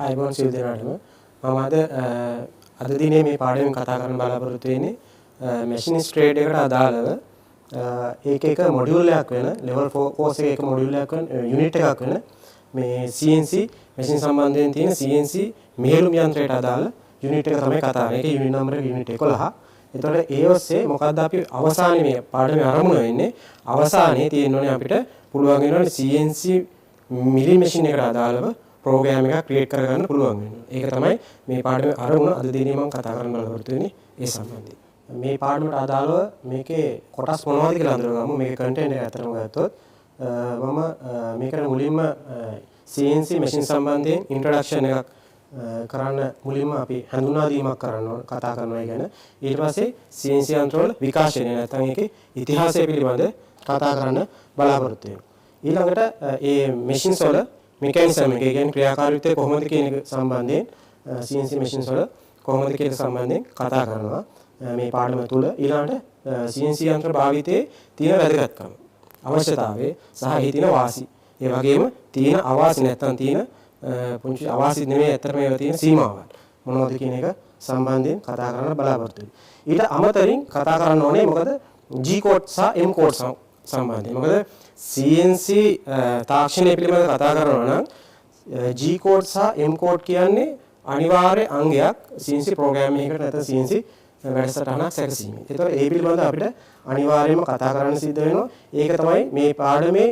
අයිබෝන් සිල් දෙනාටම මම අද දිනේ මේ පාඩමෙන් කතා කරන්න බලාපොරොත්තු වෙන්නේ මැෂිනිස් ට්‍රේඩ් එකට අදාළව ඒක එක මොඩියුල් එකක් වෙන level 4 course එකේ එක මොඩියුල් එකක් වෙන යුනිට් එකක් වෙන මේ CNC මැෂින් සම්බන්ධයෙන් තියෙන CNC මෙහෙයුම් යන්ත්‍රයට අදාළ යුනිට් එක තමයි කතා කරන්නේ. ඒකේ යුනිට් නම්බර යුනිට් 11. එතකොට ඒ ඔස්සේ මොකද්ද අපි අවසානයේ මේ පාඩමේ ආරම්භ වෙන්නේ අවසානයේ තියෙන්නේ අපිට පුළුවන් වෙනවා CNC මිලි මැෂින් එකට අදාළව ප්‍රෝග්‍රෑම් එකක් ක්‍රියේට් කරගන්න පුළුවන් වෙනවා. ඒක තමයි මේ පාඩමේ අරමුණ අද දිනේ මම කතා කරන්න බලාපොරොත්තු වෙන්නේ ඒ සම්බන්ධයෙන්. මේ පාඩමට අදාළව මේකේ කොටස් මොනවද කියලා අඳුරගමු. මේකේ කන්ටෙන්ට් එක අතරම ගත්තොත් මම මේකට මුලින්ම CNC මැෂින් සම්බන්ධයෙන් ඉන්ට්‍රොඩක්ෂන් එකක් කරන්න මුලින්ම අපි හඳුනා දීමක් කතා කරනවා ගැන. ඊට පස්සේ CNC යන්ත්‍රවල විකාශනය නැත්නම් ඒකේ ඉතිහාසය පිළිබඳ කතා කරන්න බලාපොරොත්තු වෙනවා. ඊළඟට මේ මැෂින්ස් වල මෙකැනිසම් එක කියන්නේ ක්‍රියාකාරීත්වය කොහොමද කියන එක සම්බන්ධයෙන් CNC machines වල කොහොමද කියන සම්බන්ධයෙන් කතා කරනවා මේ පාඩම තුල. ඊළඟට CNC යන්ත්‍ර භාවිතයේ තියෙන වැදගත්කම, අවශ්‍යතාවය සහ එහි තියෙන වාසි. ඒ වගේම තියෙන අවාසි නැත්තම් තියෙන පුංචි අවාසි නෙමෙයි අතරම ඒවා තියෙන සීමාවල් මොනවද කියන එක සම්බන්ධයෙන් කතා කරන්න බලාපොරොත්තු වෙනවා. ඊට අමතරින් කතා කරන්න ඕනේ මොකද G code සහ M code සම්බන්ධයෙන්. මොකද CNC තාක්ෂණය පිළිබඳව කතා කරනවා නම් G code සහ M code කියන්නේ අනිවාර්ය අංගයක් CNC ප්‍රෝග්‍රෑම් එකකට නැත්නම් CNC වැඩසටහනක් සැකසීමේ. ඒතකොට ඒ පිළිබඳව අපිට අනිවාර්යයෙන්ම කතා කරන්න සිද්ධ වෙනවා. ඒක තමයි මේ පාඩමේ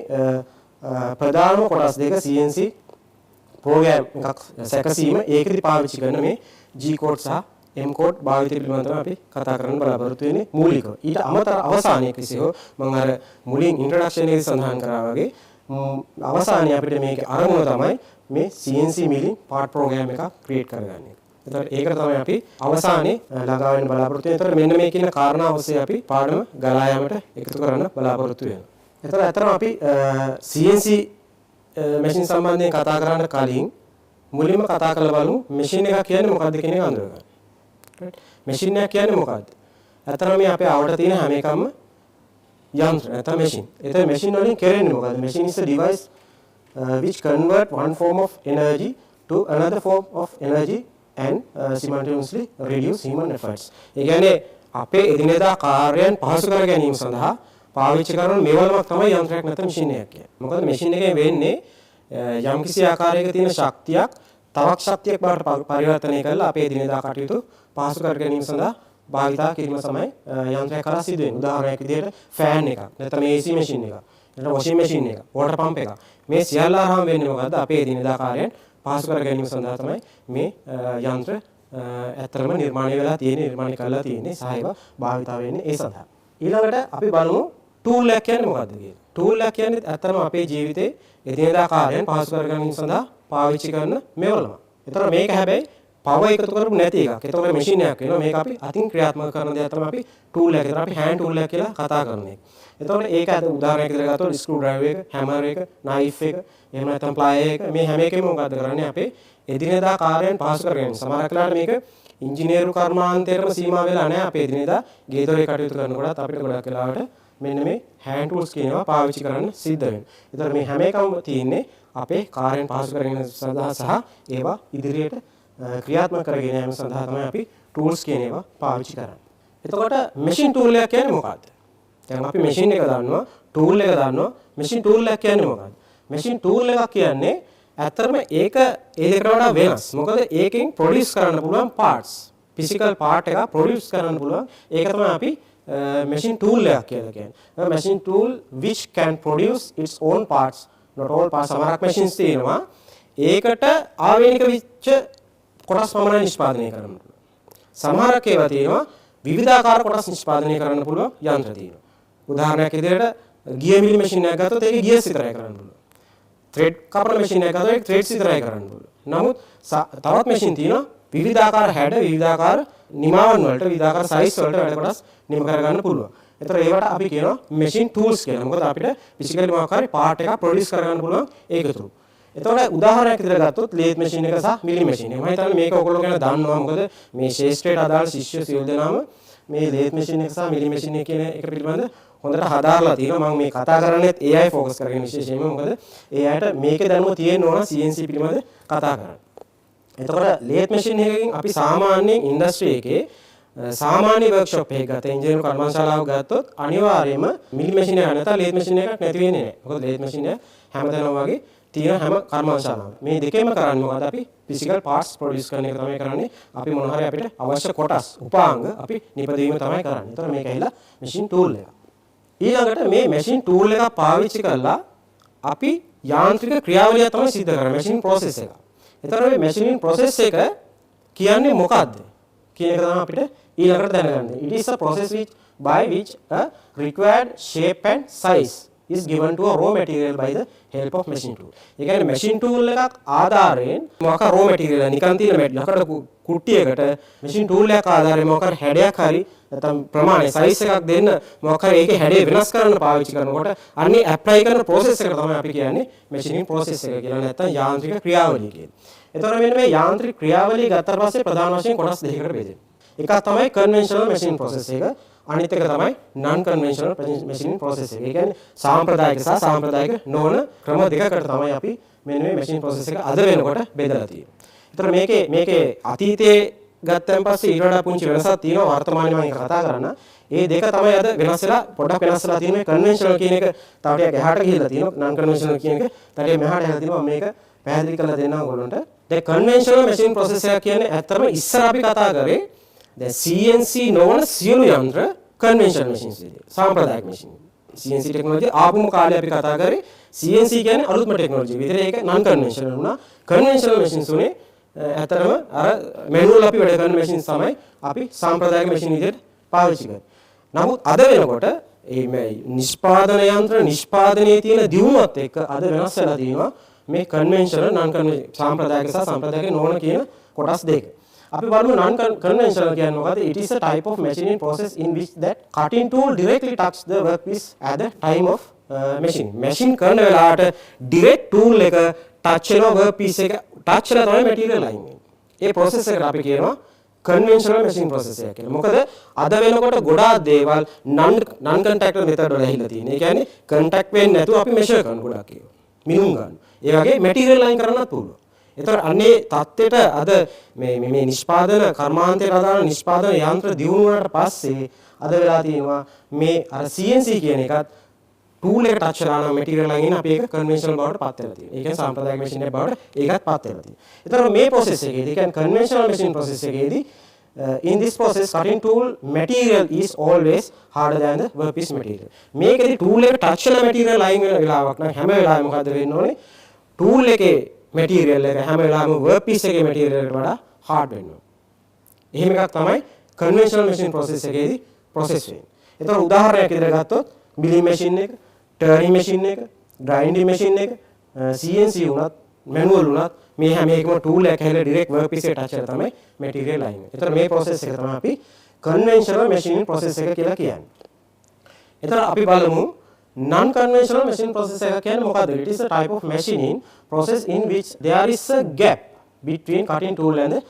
ප්‍රධානම කොටස් දෙක CNC ප්‍රෝග්‍රෑම් එකක් සැකසීම. ඒකෙදි පාවිච්චි කරන මේ G code සහ M code භාවිතය පිළිබඳව අපි කතා කරන්න බලාපොරොත්තු වෙන්නේ මූලිකව. ඊට අමතරව අවසානයේ කිසිව මම අර මුලින් ඉන්ට්‍රොඩක්ෂන් එකේ සඳහන් කරා වගේ අවසානයේ අපිට මේකේ අරමුණ තමයි මේ CNC මිලින් පාර්ට් ප්‍රෝග්‍රෑම් එකක් ක්‍රියේට් කරගන්න එක. එතකොට ඒකට තමයි අපි අවසානයේ ළඟා වෙන්න බලාපොරොත්තු වෙන්නේ. එතකොට මෙන්න මේ කියන කාරණා ඔස්සේ අපි පාඩම ගලා යාමට එකතු කරන්න බලාපොරොත්තු වෙනවා. එතකොට අතරම අපි CNC මැෂින් සම්බන්ධයෙන් කතා කරන්න කලින් මුලින්ම කතා කරලා බලමු මැෂින් එකක් කියන්නේ මොකක්ද කියන එක අඳුරගන්න. මැෂින් එක කියන්නේ මොකක්ද? අතරම මේ අපේ ආවට තියෙන හැම එකක්ම යන්ත්‍ර නැත්නම් මැෂින්. ඒතර මැෂින් වලින් කරන්නේ මොකද්ද? Machine is a device which convert one form of energy to another form of energy and simultaneously reduce human efforts. ඒ කියන්නේ අපේ එදිනෙදා කාර්යයන් පහසු කර ගැනීම සඳහා පාවිච්චි කරන මෙවලමක් තමයි යන්ත්‍රයක් නැත්නම් මැෂින් එකක් කියන්නේ. මොකද මැෂින් එකෙන් වෙන්නේ යම්කිසි ආකාරයක තියෙන ශක්තියක් තවත් ශක්තියක් බවට පරිවර්තනය කරලා අපේ එදිනෙදා කටයුතු පහසු කර ගැනීම සඳහා භාවිතා කිරීම තමයි යන්ත්‍රයක් කරා සිදු වෙන්නේ. උදාහරණයක් විදිහට ෆෑන් එකක්, නැත්නම් AC මැෂින් එකක්, නැත්නම් වොෂින් මැෂින් එකක්, වෝටර් පම්ප් එකක්. මේ සියල්ල අරහම වෙන්නේ මොකද්ද? අපේ එදිනෙදා කාර්යයන් පහසු කර ගැනීම සඳහා තමයි මේ යන්ත්‍ර ඇත්තටම නිර්මාණය කරලා තියෙන්නේ සහ ඒවා භාවිතා වෙන්නේ ඒ සඳහා. ඊළඟට අපි බලමු ටූල් එකක් කියන්නේ මොකද්ද කියලා. ටූල් එක කියන්නේ ඇත්තටම අපේ ජීවිතේ එදිනෙදා කාර්යයන් පහසු කර ගැනීම සඳහා පාවිච්චි කරන මෙවලම. ඒතර මේක හැබැයි පව එකතු කරපු නැති එකක්. ඒතකොට මැෂින් එකක් වෙනවා. මේක අපි අතින් ක්‍රියාත්මක කරන දේ තමයි අපි ටූල් එක. ඒතර අපි හෑන්ඩ් ටූල් එක කියලා කතා කරන්නේ. ඒතකොට ඒක අද උදාහරණයක් විදිහට ගත්තොත් ස්ක්‍රූ ඩ්‍රයිවර් එක, හැමර් එක, නයිෆ් එක, එහෙම නැත්නම් ප්ලයර් එක මේ හැම එකෙම මොකද්ද කරන්නේ? අපේ එදිනෙදා කාර්යයන් පහසු කරගන්න. සමහර වෙලාවට මේක ඉංජිනේරු කර්මාන්තයටම සීමා වෙලා නැහැ. අපේ එදිනෙදා ගේ දොරේ කටයුතු කරනකොටත් අපිට ගොඩක් වෙලාවට මෙන්න මේ හෑන්ඩ් ටූල්ස් කියනවා පාවිච්චි කරන්න සිද්ධ වෙනවා. ඒතර මේ හැම එකම තියෙන්නේ අපේ කාර්යයන් පහසු කරගෙන සඳහා සහ ඒවා ඉදිරියට ක්‍රියාත්මක කරගෙන යාම සඳහා තමයි අපි ටූල්ස් කියන ඒවා පාවිච්චි කරන්නේ. එතකොට මැෂින් ටූල් එක කියන්නේ මොකක්ද? දැන් අපි මැෂින් එක දන්නවා, ටූල් එක දන්නවා. මැෂින් ටූල් එක කියන්නේ මොකක්ද? මැෂින් ටූල් එකක් කියන්නේ ඇත්තටම ඒක ඒ දෙකට වඩා වෙනස්. මොකද ඒකෙන් ප්‍රොඩියුස් කරන්න පුළුවන් පාර්ට්ස්, ෆිසිකල් පාර්ට් එක ප්‍රොඩියුස් කරන්න පුළුවන්. ඒක තමයි අපි machine tool එකක් කියලා කියන්නේ. A machine tool which can produce its own parts, not all parts. සමහරක් machines තියෙනවා ඒකට ආවේනික වෙච්ච කොටස් පමණයි නිෂ්පාදනය කරන්න පුළුවන්. සමහරක් ඒවා තියෙනවා විවිධාකාර කොටස් නිෂ්පාදනය කරන්න පුළුවන් යන්ත්‍ර තියෙනවා. උදාහරණයක් විදිහට ගිය මිලි මැෂින් එකක් ගත්තොත් ඒකේ ගියර්ස් විතරයි කරන්න පුළුවන්. thread කපන මැෂින් එකක් ගත්තොත් ඒක threads විතරයි කරන්න පුළුවන්. නමුත් තවත් මැෂින් තියෙනවා විවිධාකාර හැඩ, විවිධාකාර නිමාවන් වලට, විවිධාකාර සයිස් වලට වැඩ කොටස් නිම කරගන්න පුළුවන්. ඒතර ඒවට අපි කියනවා machine tools කියලා. මොකද අපිට physically මොකක් හරි part එකක් produce කරගන්න පුළුවන් ඒක තුරු. එතකොට උදාහරණයක් විදිහට ගත්තොත් lathe machine එක සහ milling machine එක. මම හිතන්නේ මේක ඔයගොල්ලෝ ගැන දන්නවා. මොකද මේ ශාස්ත්‍රයට අදාළ ශිෂ්‍ය සියලු දෙනාම මේ lathe machine එක සහ milling machine එක කියන එක පිළිබඳ හොඳට හදාarලා තියෙනවා. මම මේ කතා කරන්නේත් AI focus කරගෙන විශේෂයෙන්ම මොකද ඒ අයට මේකේ දැනුම තියෙන්න ඕන CNC පිළිබඳ කතා කරන්න. එතකොට ලේත් මැෂින් එකකින් අපි සාමාන්‍යයෙන් ඉන්ඩස්ට්‍රි එකේ සාමාන්‍ය වර්ක්ෂොප් එකක් ගත්ත ඉංජිනේරු කර්මශාලාවක් ගත්තොත් අනිවාර්යයෙන්ම මිලි මැෂින් එකක් නැත්නම් ලේත් මැෂින් එකක් නැති වෙන්නේ නැහැ. මොකද ලේත් මැෂින් එක හැමතැනම වගේ තියෙන හැම කර්මශාලාවක. මේ දෙකේම කරන්නේ මොකද අපි ෆිසිකල් පාර්ට්ස් ප්‍රොඩියුස් කරන එක තමයි කරන්නේ. අපි මොන හරි අපිට අවශ්‍ය කොටස් උපාංග අපි නිපදවීම තමයි කරන්නේ. ඒතර මේක ඇහිලා මැෂින් ටූල් එක. ඊළඟට මේ මැෂින් ටූල් එක පාවිච්චි කරලා අපි යාන්ත්‍රික ක්‍රියාවලිය තමයි සිදු කරන්නේ මැෂින් ප්‍රොසෙස් එක. ඒතර මේ මැෂින් ප්‍රොසෙස් එක කියන්නේ මොකක්ද කියන එක තමයි අපිට ඊළඟට දැනගන්න. It is a process by which a required shape and size is given to a raw material by the help of machine tool. ඒ කියන්නේ machine tool එකක් ආධාරයෙන් මොකක් raw material නිකන් තියෙන ලකඩ කුට්ටියකට machine tool එකක් ආධාරයෙන් මොකක් හැඩයක් හරි නැත්නම් ප්‍රමාණය size එකක් දෙන්න මොකක් හරි ඒකේ හැඩය වෙනස් කරන්න පාවිච්චි කරනකොට අන්නේ apply කරන process එක තමයි අපි කියන්නේ machining process එක කියලා නැත්නම් යාන්ත්‍රික ක්‍රියාවලිය කියන්නේ. එතකොට මෙන්න මේ යාන්ත්‍රික ක්‍රියාවලිය ගත්තාට පස්සේ ප්‍රධාන වශයෙන් කොටස් දෙකකට බෙදෙනවා. එකක් තමයි conventional machine process එක. අනිත් එක තමයි non conventional machine process එක. ඒ කියන්නේ සාම්ප්‍රදායික සහ සාම්ප්‍රදායික නොවන ක්‍රම දෙකකට තමයි අපි මෙන්න මේ machine process එක අද වෙනකොට බෙදලා තියෙන්නේ. ඒතර මේකේ අතීතයේ ගත්තන් පස්සේ ඊට වඩා පුංචි වෙනසක් තියෙනවා වර්තමානයේ මම කතා කරන්න. ඒ දෙක තමයි අද වෙනස් වෙලා පොඩ්ඩක් වෙනස් වෙලා තියෙන්නේ. conventional කියන එක තව ටිකක් එහාට ගිහිල්ලා තියෙනවා. non conventional කියන එක ඊට මෙහාට යලා තියෙනවා. මේක පැහැදිලි කරලා දෙන්නම් ඔයගොල්ලන්ට. දැන් conventional machine process එක කියන්නේ ඇත්තටම ඉස්සර අපි කතා කරේ දැන් CNC නොවන සියලු යන්ත්‍ර conventional machines විදියට. සාම්ප්‍රදායික machine. CNC technology ආපුම කාලේ අපි කතා කරේ CNC කියන්නේ අලුත්ම technology. විතරේ ඒක non conventional වුණා. conventional machines උනේ ඇත්තටම අර manual අපි වැඩ කරන machines තමයි අපි සාම්ප්‍රදායික machine විදියට පාවිච්චි කරන්නේ. නමුත් අද වෙනකොට මේ නිෂ්පාදන යන්ත්‍ර නිෂ්පාදනයේ තියෙන දියුණුවත් එක්ක අද වෙනස් වෙලා තියෙනවා මේ conventional non conventional සාම්ප්‍රදායික සහ සාම්ප්‍රදායික නොවන කියන කොටස් දෙක. අපි බලමු non conventional කියන්නේ මොකද? It is a type of machining process in which that cutting tool directly touches the workpiece at the time of machining. machine කරන වෙලාවට direct tool එක touch වෙන workpiece එක touch වෙලා තමයි material line වෙන්නේ. ඒ process එකට අපි කියනවා conventional machine process එක කියලා. මොකද අද වෙනකොට ගොඩාක් දේවල් non contact method වල ඇහිලා තියෙනවා. ඒ කියන්නේ contact වෙන්නේ නැතුව අපි measure කරන ගොඩක් ඒවා. මිනුම් ගන්න. ඒ වගේ material line කරන්නත් පුළුවන්. ඒතර අන්නේ தත්ත්වයට අද මේ නිෂ්පාදන කර්මාන්තයට අදාළ නිෂ්පාදන යන්ත්‍ර දියුණු වුණාට පස්සේ අද වෙලා තියෙනවා මේ අර CNC කියන එකත් tool එක touch කරන material line එක අපි ඒක conventional බවට පත් වෙලා තියෙනවා. ඒ කියන්නේ සාම්ප්‍රදායික machine එක බවට ඒකත් පත් වෙලා තියෙනවා. ඒතර මේ process එකේදී කියන්නේ conventional machine process එකේදී in this process cutting tool material is always harder than the workpiece material. මේකේදී tool එක touch කරන material line වෙන වෙලාවක් නම් හැම වෙලාවෙම මොකද වෙන්න ඕනේ? tool එකේ material එක හැම වෙලාවෙම workpiece එකේ material එකට වඩා hard වෙන්න ඕනේ. එහෙම එකක් තමයි conventional machine process එකේදී process වෙන්නේ. ඒතර උදාහරණයක් විදිහට ගත්තොත් milling machine එක, turning machine එක, grinding machine එක, CNC උනත්, manual උනත් මේ හැම එකම tool එක හැල direct workpiece එකට touch කරලා තමයි material line එක. ඒතර මේ process එක තමයි අපි conventional machining process එක කියලා කියන්නේ. ඒතර අපි බලමු non conventional machine process එක කියන්නේ මොකද්ද? It is a type of machining process in which there is a gap between cutting tool and the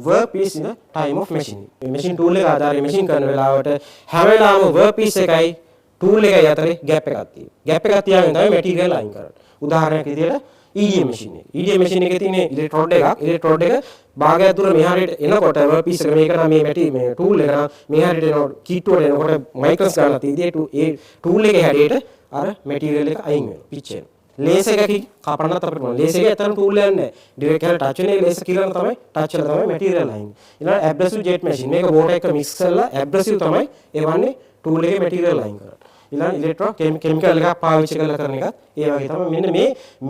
workpiece in the time of machining. මේ machine tool එක ආධාරයෙන් machine කරන වෙලාවට හැම වෙලාවෙම workpiece එකයි tool එකයි අතරේ gap එකක් තියෙනවා. gap එකක් තියාගෙන තමයි material line කරන්නේ. උදාහරණයක් විදිහට EDM machine එක. EDM machine එකේ තියෙන electrode එකක්. electrode එක භාගයක් දුර මෙහාට එනකොට workpiece එක මේක නම් මේ tool එක නම් මෙහාට එනකොට කීට්ටුවට එනකොට microns ගන්න තියෙදී ඒ tool එකේ හැඩයට අර මැටීරියල් එක අයින් වෙනවා පිච් වෙනවා. ලේස් එකකින් කපන්නත් අපිට පුළුවන්. ලේස් එකේ ඇත්තටම ටූල් එකක් නැහැ. ඩිරෙක්ට් කරලා ටච් වෙන ලේස් කිලන තමයි ටච් කරලා තමයි මැටීරියල් අයින්. ඊළඟ ඇබ්‍රැසිව් ජෙට් මැෂින්. මේක වෝටර් එක මික්ස් කරලා ඇබ්‍රැසිව් තමයි එවන්නේ ටූල් එකේ මැටීරියල් අයින් කරන්න. ඊළඟ ඉලෙක්ට්‍රෝ කෙමිකල් එකක් පාවිච්චි කරලා කරන එකත් ඒ වගේ තමයි. මෙන්න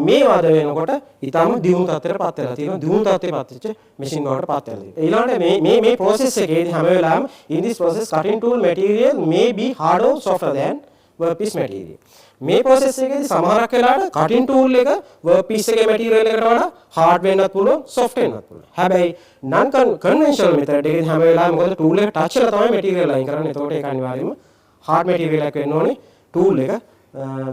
මේ වාද වෙනකොට ඊටම දියුණු තත්ත්වයට පත් වෙලා තියෙනවා. දියුණු තත්ත්වයට පත් වෙච්ච මැෂින් වලට පත් වෙලා තියෙනවා. ඊළඟට මේ process එකේදී හැම වෙලාවෙම in this process cutting tool material may be harder or softer than workpiece material. මේ process එකේදී සමහරක් වෙලාවට cutting tool එක workpiece එකේ material එකට වඩා hard වෙන්නත් පුළුවන් soft වෙන්නත් පුළුවන්. හැබැයි non conventional method එකේදී හැම වෙලාවෙම මොකද tool එක touch කරලා තමයි material අයින් කරන්නේ. ඒතකොට ඒක අනිවාර්යයෙන්ම hard material එකක් වෙන්න ඕනේ tool එක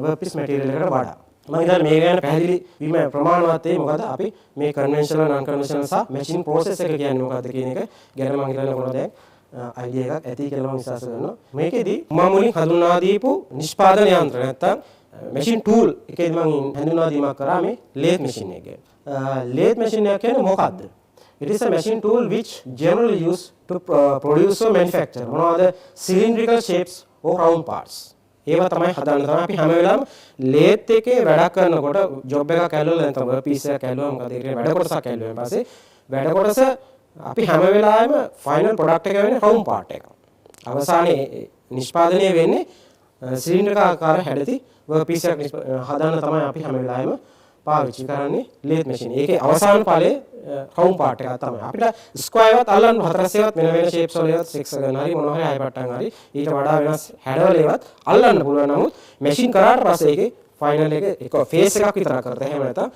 workpiece material එකට වඩා. මම හිතන්නේ මේ ගැන පැහැදිලි වීම ප්‍රමාණවත් වෙයි. මොකද අපි මේ conventional non conventional සහ machine process එක කියන්නේ මොකද්ද කියන එක ගැන මම හිතන්නේ කොහොමද දැන් idea එකක් ඇති කියලා මම විශ්වාස කරනවා. මේකෙදි මම මුලින් හඳුන්වා දීපු නිෂ්පාදන යන්ත්‍ර නැත්තම් machine tool එකේදී මම හඳුන්වා දීමක් කරා මේ lathe machine එක. lathe machine එක කියන්නේ මොකද්ද? It is a machine tool which generally used to produce or manufacture මොනවාද cylindrical shapes or round parts. ඒවා තමයි හදන්න තමයි අපි හැම වෙලාවෙම ලේත් එකේ වැඩක් කරනකොට ජොබ් එකක් ඇල්ලුවා නැත්නම් වර්ක් පීස් එකක් ඇල්ලුවා මොකද ඒකේ වැඩ කොටසක් ඇල්ලුවාන් පස්සේ වැඩ කොටස අපි හැම වෙලාවෙම ෆයිනල් ප්‍රොඩක්ට් එක වෙන්නේ රවුන්ඩ් පාර්ට් එක. අවසානයේ නිෂ්පාදනය වෙන්නේ සිලින්ඩර් ආකාර හැඩති වර්ක් පීස් එකක් හදන්න තමයි අපි හැම වෙලාවෙම පාවිච්චි කරන්නේ ලේත් මැෂින්. ඒකේ අවසාන ඵලයේ රවුන්ඩ් පාර්ට් එකක් තමයි. අපිට ස්ක්වයර් එකත් අල්ලන්න හතරසේවත් වෙන වෙන ෂේප්ස් වලවත් සෙක්සගන් හරි මොනවා හරි හයිපට්ටන් හරි ඊට වඩා වෙනස් හැඩවලේවත් අල්ලන්න පුළුවන්. නමුත් මැෂින් කරාට පස්සේ ඒකේ ෆයිනල් එක එක ෆේස් එකක් විතර කරලා එහෙම නැත්නම්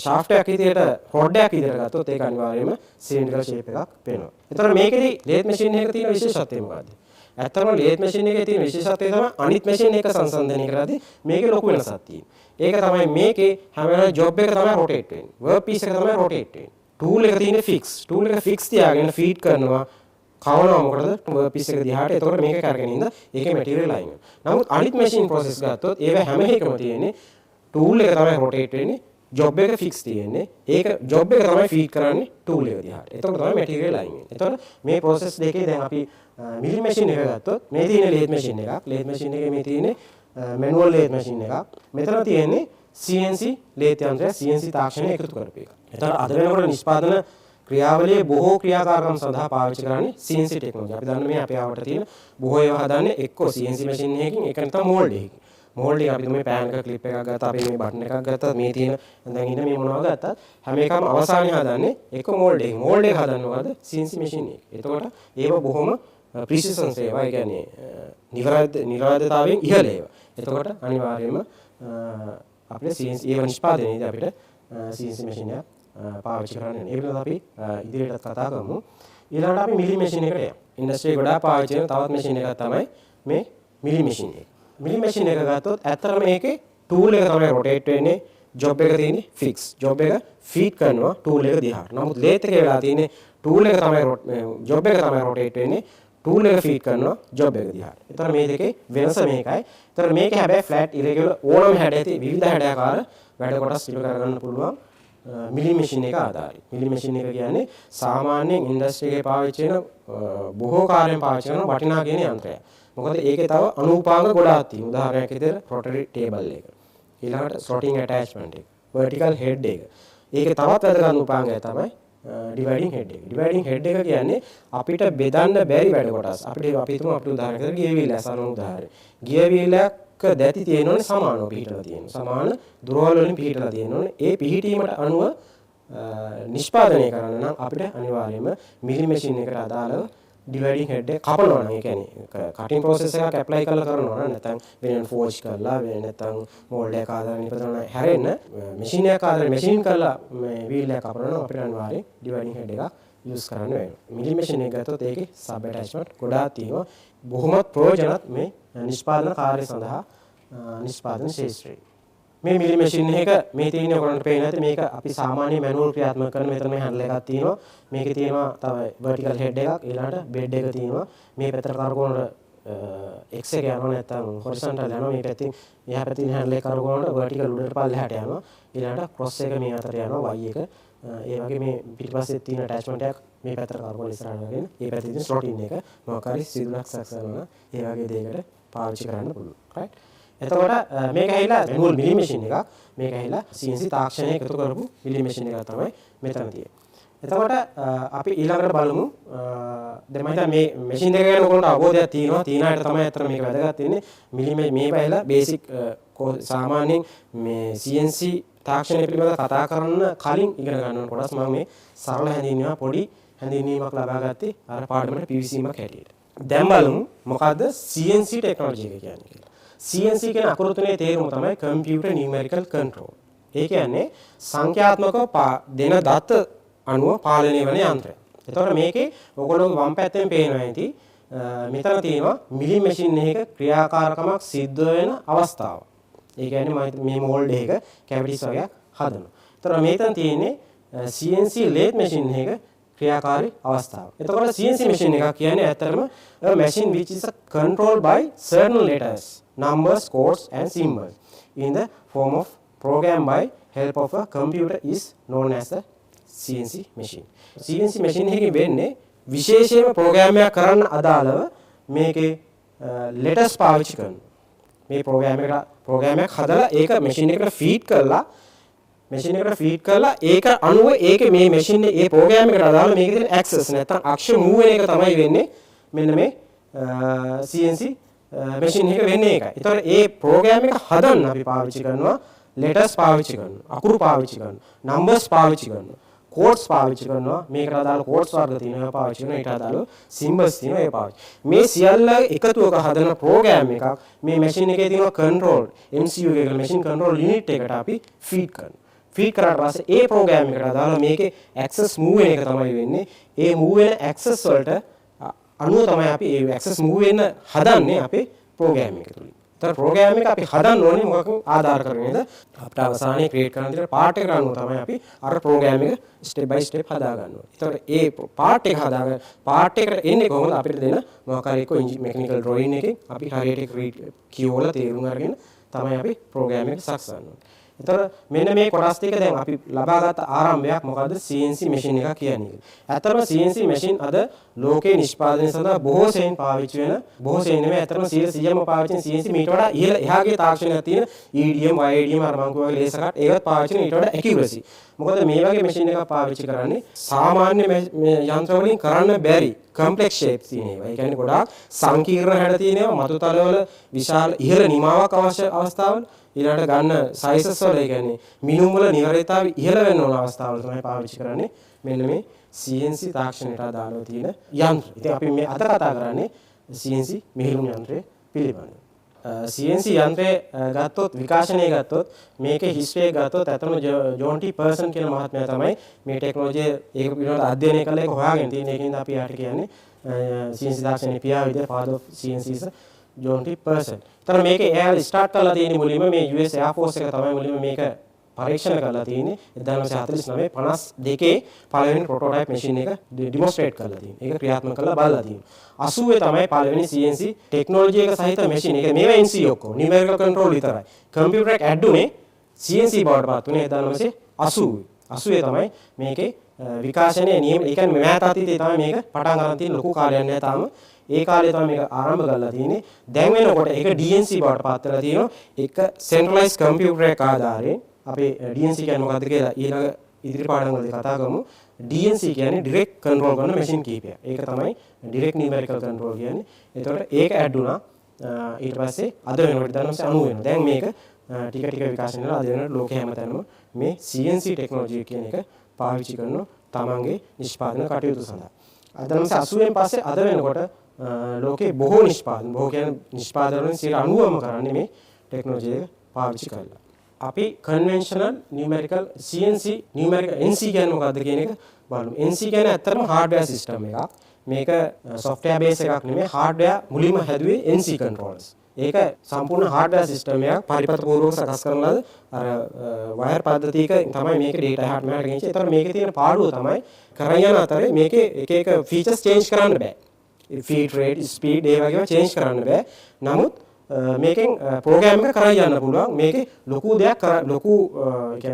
ෂාෆ්ට් එකක් විදියට රොඩ් එකක් විදියට ගත්තොත් ඒක අනිවාර්යයෙන්ම සිලින්ඩර් ෂේප් එකක් පේනවා. ඒතර මේකෙදි ලේත් මැෂින් එකක තියෙන විශේෂත්වය මොකක්ද? ඇත්තටම ලේත් මැෂින් එකේ තියෙන විශේෂත්වය තමයි අනිත් මැෂින් එක සංසන්දනය කරද්දී මේකේ ලොකු වෙනසක් තියෙනවා. ඒක තමයි මේකේ හැම වෙලාවෙම ජොබ් එක තමයි රොටේට් වෙන්නේ. වර්ක් පීස් එක තමයි රොටේට් වෙන්නේ. ටූල් එක තියෙන්නේ ෆික්ස්. ටූල් එක ෆික්ස් තියාගෙන ෆීඩ් කරනවා. කවනවා මොකටද? වර්ක් පීස් එක දිහාට. එතකොට මේක කරගෙන ඉඳ ඒකේ මැටීරියල් අයින් වෙනවා. නමුත් අනිත් මැෂින් ප්‍රොසෙස් ගත්තොත් ඒව හැම එකම තියෙන්නේ ටූල් එක තමයි රොටේට් වෙන්නේ. ජොබ් එක ෆික්ස් තියෙන්නේ. ඒක ජොබ් එක තමයි ෆීඩ් කරන්නේ ටූල් එක දිහාට. එතකොට තමයි මැටීරියල් අයින් වෙන්නේ. එතකොට මේ ප්‍රොසෙස් දෙකේ දැන් අපි මිලි මැෂින් එක ගත්තොත් මේ තියෙන ලේත් මැෂින් එකක්. ලේත් මැෂින් එකේ මේ තියෙන්නේ මැනුවල් ලේත් මැෂින් එකක්. මෙතන තියෙන්නේ CNC ලේත් යන්ත්‍රය CNC තාක්ෂණය එකතු කරපු එක. එතකොට අද වෙනකොට නිෂ්පාදන ක්‍රියාවලියේ බොහෝ ක්‍රියාකාරකම් සඳහා පාවිච්චි කරන්නේ CNC ටෙක්නොලොජි. අපි දන්න මේ අපේ ආවට තියෙන බොහෝ ඒවා හදන්නේ එක්කෝ CNC මැෂින් එකකින් එක නැත්නම් මෝල්ඩ් එකකින්. මෝල්ඩ් එක අපි මේ පෑන් එක ක්ලිප් එකක් ගත්තා අපි මේ බටන් එකක් ගත්තා මේ තියෙන දැන් ඉන්න මේ මොනවා ගත්තත් හැම එකම අවසානයේ හදන්නේ එක මෝල්ඩ් එකකින්. මෝල්ඩ් එක හදන්නේ මොකද? CNC මැෂින් එක. එතකොට ඒව බොහොම ප්‍රිසිෂන් සේවා. ඒ කියන්නේ නිරාදතාවයෙන් ඉහළ ඒවා. එතකොට අනිවාර්යයෙන්ම අපිට CNC ඒව නිෂ්පාදනයේදී අපිට CNC මැෂින් එකක් පාවිච්චි කරන්න වෙනවා. ඒක නිසා අපි ඉදිරියට කතා කරමු. ඊළඟට අපි මිලි මැෂින් එකට යමු. ඉන්ඩස්ට්‍රි එක ගොඩාක් පාවිච්චි කරන තවත් මැෂින් එකක් තමයි මේ මිලි මැෂින් එක. මිලි මැෂින් එක ගත්තොත් ඇත්තටම මේකේ ටූල් එක තමයි රොටේට් වෙන්නේ. ජොබ් එක තියෙන්නේ ෆික්ස්. ජොබ් එක ෆීඩ් කරනවා ටූල් එක දිහාට. නමුත් ලේත් එකේ වෙලා තියෙන්නේ ටූල් එක තමයි ජොබ් එක තමයි රොටේට් වෙන්නේ. ටූල් එක ෆීඩ් කරනවා ජොබ් එක දිහාට. ඒතර මේ දෙකේ වෙනස මේකයි. ඒතර මේක හැබැයි ෆ්ලැට් ඉරෙගුලර් ඕනම හැඩ ඇති විවිධ හැඩාකාර වැඩ කොටස් ඉටු කරගන්න පුළුවන් මිලි මැෂින් එක ආධාරිත. මිලි මැෂින් එක කියන්නේ සාමාන්‍යයෙන් ඉන්ඩස්ට්‍රි එකේ පාවිච්චි වෙන බොහෝ කාර්යයන් පාවිච්චි කරන වටිනා කියන යන්ත්‍රයක්. මොකද ඒකේ තව අනුපාංග ගොඩාක් තියෙනවා. උදාහරණයක් විදිහට රොටරි ටේබල් එක. ඊළඟට ස්ලොටින් ඇටැච්මන්ට් එක. වර්ටිකල් හෙඩ් එක. ඒකේ තවත් වැදගත් අනුපාංගය තමයි ඩිවයිඩින් හෙඩ් එක. ඩිවයිඩින් හෙඩ් එක කියන්නේ අපිට බෙදන්න බැරි වැඩ කොටස්. අපි හිතමු අපිට උදාහරණයක් ගිය වීල් ඇසන උදාහරණය. ගිය වීලක් දැති තියෙනෝනේ සමානව පිහිටලා තියෙනවා. සමාන දුරවල් වලින් පිහිටලා තියෙනෝනේ. ඒ පිහිටීමට අනුව නිෂ්පාදනය කරන්න නම් අපිට අනිවාර්යයෙන්ම මිලි මැෂින් එකට අදාළව ඩිවයිඩින් හෙඩ් එක කපනවා නම් ඒ කියන්නේ කටින් ප්‍රොසෙස් එකක් ඇප්ලයි කරලා කරනවා නම් නැත්නම් වෙන ෆෝජ් කරලා වෙන නැත්නම් මෝල්ඩ් එකක් ආදාන ඉපදවන හැරෙන්න මැෂින් එකක් ආදාන මැෂින් කරලා මේ වීල් එක කපනවා නම් අපිට අනිවාර්යයෙන් ඩිවයිඩින් හෙඩ් එකක් යූස් කරන්න වෙනවා. මිලි මැෂින් එක ගත්තොත් ඒකේ සබ් ඇටැච්මන්ට් ගොඩාක් තියෙනවා. බොහොමත් ප්‍රයෝජනවත් මේ නිෂ්පාදන කාර්ය සඳහා නිෂ්පාදන ශාස්ත්‍රයේ. මේ මිලි මැෂින් එක මේ තියෙන ඔයගොල්ලන්ට පේන්නේ නැති මේක අපි සාමාන්‍ය මැනුවල් ක්‍රියාත්මක කරන මෙතන මේ හැන්ඩල් එකක් තියෙනවා. මේකේ තියෙනවා තව vertical head එකක් ඊළඟට bed එක තියෙනවා. මේ පැත්තට කරකවනකොට x එක යනවා නැත්නම් horizontal යනවා. මේ පැත්තෙන් එහා පැත්තේ හැන්ඩල් එක කරකවනකොට vertical උඩට පල්ලෙහාට යනවා. ඊළඟට cross එක මේ අතට යනවා y එක. ඒ වගේ මේ පිටිපස්සේ තියෙන attachment එකක් මේ පැත්තට කරකවන ඉස්සරහට වගේ. මේ පැත්තේ තියෙන slot in එක මොකක් හරි සිදුරක් සක්සනවා. ඒ වගේ දෙයකට පාවිච්චි කරන්න පුළුවන්. right? එතකොට මේක ඇහිලා මැනුවල් මිලි මැෂින් එකක්. මේක ඇහිලා CNC තාක්ෂණය එකතු කරපු මිලි මැෂින් එකක් තමයි මෙතන තියෙන්නේ. එතකොට අපි ඊළඟට බලමු දැන් මම හිතන්නේ මේ මැෂින් එක ගැන ඔයගොල්ලන්ට අවබෝධයක් තියෙනවා. තියනාට තමයි අතර මේක වැදගත් වෙන්නේ. මිලි මේ පැහැලා බේසික් සාමාන්‍යයෙන් මේ CNC තාක්ෂණය පිළිබඳව කතා කරන්න කලින් ඉගෙන ගන්න ඕන කොටස් මම මේ සරල හැඳින්වීමක් පොඩි හැඳින්වීමක් ලබා ගත්තේ අර පාඩමේ PVCමක් හැටියට. දැන් බලමු මොකද්ද CNC ටෙක්නොලොජි එක කියන්නේ කියලා. CNC කියන අකුරු තුනේ තේරුම තමයි computer numerical control. ඒ කියන්නේ සංඛ්‍යාත්මකව දෙන දත්ත අනුව පාලනය වෙන යන්ත්‍රය. එතකොට මේකේ ඔයගොල්ලෝ වම් පැත්තෙන් පේනවා ඇති මෙතන තියෙනවා මිලි මැෂින් එකක ක්‍රියාකාරකමක් සිද්ධ වෙන අවස්ථාව. ඒ කියන්නේ මේ මෝල්ඩ් එක කැවිටිස් වගේක් හදනවා. එතකොට මෙතන තියෙන්නේ CNC lathe machine එකක ක්‍රියාකාරී අවස්ථාව. එතකොට CNC machine එකක් කියන්නේ ඇත්තටම a machine which is controlled by certain letters, numbers, codes and symbols in the form of program by help of a computer is known as a CNC machine. CNC machine එකකින් වෙන්නේ විශේෂයෙන්ම programme එකක් කරන්න අදාළව මේකේ letters පාවිච්චි කරනවා. මේ ප්‍රෝග්‍රෑම් එකක් හදලා ඒක මැෂින් එකට ෆීඩ් කරලා ඒක අනුව ඒකේ මේ මැෂින් එකේ ඒ ප්‍රෝග්‍රෑම් එකට අදාළ මේකේ තියෙන ඇක්සස් නැත්නම් අක්ෂර මූව් වෙන එක තමයි වෙන්නේ මෙන්න මේ CNC මැෂින් එක වෙන්නේ ඒකයි. ඒතකොට ඒ ප්‍රෝග්‍රෑම් එක හදන්න අපි පාවිච්චි කරනවා letters පාවිච්චි කරනවා, අකුරු පාවිච්චි කරනවා, numbers පාවිච්චි කරනවා, codes පාවිච්චි කරනවා. මේකට අදාළ codes වර්ග තියෙනවා පාවිච්චි කරනවා. ඊට අදාළ symbols තියෙනවා ඒ පාවිච්චි. මේ සියල්ල එකතුවක හදන ප්‍රෝග්‍රෑම් එකක් මේ මැෂින් එකේ තියෙන control MCU එකේ machine control unit එකට අපි feed කරනවා. feed කරාට පස්සේ ඒ ප්‍රෝග්‍රෑම් එකට අදාළ මේකේ access move වෙන එක තමයි වෙන්නේ. ඒ move වෙන access වලට අනුව තමයි අපි ඒ access move වෙන්න හදන්නේ අපේ ප්‍රෝග්‍රෑම් එක තුලින්. ඒතර ප්‍රෝග්‍රෑම් එක අපි හදන්න ඕනේ මොකක් ආධාර කරගෙනද අපිට අවසානයේ ක්‍රියේට් කරන්න තියෙන පාර්ට් එකට අනුව තමයි අපි අර ප්‍රෝග්‍රෑම් එක ස්ටෙප් බයි ස්ටෙප් හදා ගන්න ඕනේ. ඒතර ඒ පාර්ට් එක හදාගෙන පාර්ට් එකට එන්නේ කොහොමද අපිට දෙන මොකක් හරි එක මෙකැනිකල් ඩ්‍රොයින් එකෙන් අපි හරියට කියවලා තේරුම් අරගෙන තමයි අපි ප්‍රෝග්‍රෑම් එක සකසන්න ඕනේ. ඒතර මෙන්න මේ කොටස් ටික දැන් අපි ලබාගත් ආරම්භයක් මොකද්ද CNC machine එක කියන්නේ. ඇත්තටම CNC machine අද ලෝකේ නිෂ්පාදනය සඳහා බොහෝ සෙයින් පාවිච්චි වෙන බොහෝ සෙයින් නෙමෙයි ඇත්තටම 100%ම පාවිච්චි වෙන CNC මීට වඩා ඉහළ එහාගේ තාක්ෂණයක් තියෙන EDM, YADM අර මං කිව්වා වගේ ලේසර් කට් ඒවත් පාවිච්චි කරන ඊට වඩා accuracy. මොකද මේ වගේ machine එකක් පාවිච්චි කරන්නේ සාමාන්‍ය යන්ත්‍ර වලින් කරන්න බැරි complex shapes තියෙන ඒවා. ඒ කියන්නේ ගොඩාක් සංකීර්ණ හැඩ තියෙන ඒවා, මතු තලවල විශාල ඉහළ නිමාවක් අවශ්‍ය අවස්ථාවල ඊළඟට ගන්න sizes වල ඒ කියන්නේ මිනුම් වල නිරරිතාවය ඉහළ වෙන්න ඕන අවස්ථාවල තමයි පාවිච්චි කරන්නේ මෙන්න මේ CNC තාක්ෂණයට අදාළව තියෙන යන්ත්‍ර. ඉතින් අපි මේ අද කතා කරන්නේ CNC මෙහෙයුම් යන්ත්‍රය පිළිබඳව. CNC යන්ත්‍රය ගත්තොත් විකාශනය ගත්තොත් මේකේ හිස්ටරි එක ගත්තොත් අතන ජෝන් ටී පර්සන් කියන මහත්මයා තමයි මේ ටෙක්නොලොජිය ඒක පිළිබඳව අධ්‍යයනය කළා ඒක හොයාගෙන තියෙන. ඒකින්ද අපි යාට කියන්නේ CNC තාක්ෂණයේ පියා විදියට father of CNC's John T person. ඒතර මේකේ එයාලා ස්ටාර්ට් කරලා තියෙන මුලින්ම මේ US Air Force එක තමයි මුලින්ම මේක පරීක්ෂණ කරලා තියෙන්නේ 1949 52 පළවෙනි ප්‍රොටෝටයිප් මැෂින් එක ඩෙමොන්ස්ට්‍රේට් කරලා තියෙන්නේ. ඒක ක්‍රියාත්මක කරලා බලලා තියෙනවා. 80 තමයි පළවෙනි CNC ටෙක්නොලොජි එක සහිත මැෂින් එක. මේවා NC ඔක්කොම numerical control විතරයි. කම්පියුටර් එක ඇඩ් උනේ CNC බවට පත් උනේ 1980. 80 තමයි මේකේ විකාශනයේ නියම ඒ කියන්නේ මෑත අතීතයේ තමයි මේක පටන් ගන්න තියෙන ලොකු කාලයක් නෑ තාම. ඒ කාලේ තමයි මේක ආරම්භ කරලා තියෙන්නේ. දැන් වෙනකොට ඒක DNC බවට පත් වෙලා තියෙනවා. ඒක centralized computer එක ආධාරයෙන් අපේ DNC කියන්නේ මොකක්ද කියලා ඊළඟ ඉදිරි පාඩම් වලදී කතා කරමු. DNC කියන්නේ direct control කරන machine කීපයක්. ඒක තමයි direct numerical control කියන්නේ. එතකොට ඒක ඇඩ් වුණා. ඊට පස්සේ අද වෙනකොට 1990 වෙනවා. දැන් මේක ටික ටික විකාශනය වෙලා අද වෙනකොට ලෝකේ හැමතැනම මේ CNC ටෙක්නොලොජි කියන එක පාවිච්චි කරනවා තමන්ගේ නිෂ්පාදන කටයුතු සඳහා. අද 1980 පස්සේ අද වෙනකොට ලෝකේ බොහෝ කියන්නේ නිෂ්පාදන වලින් 90%ම කරන්නේ මේ ටෙක්නොලොජි එක පාවිච්චි කරලා. අපි conventional numerical CNC numerical NC කියන්නේ මොකක්ද කියන එක බලමු. NC කියන්නේ ඇත්තටම hardware system එකක්. මේක software base එකක් නෙමෙයි hardware මුලින්ම හැදුවේ NC controllers. ඒක සම්පූර්ණ hardware system එකක් පරිපත පූර්වක සකස් කරන ලද අර wire පද්ධතියක තමයි මේක data එහාට මෙහාට ගෙනිච්චේ. ඒතර මේකේ තියෙන පාඩුව තමයි කරන් යන අතරේ මේකේ එක features change කරන්න බෑ. feed rate, speed ඒ වගේම change කරන්න බෑ. නමුත් මේකෙන් ප්‍රෝග්‍රෑම් එක කරන් යන්න පුළුවන්. මේකේ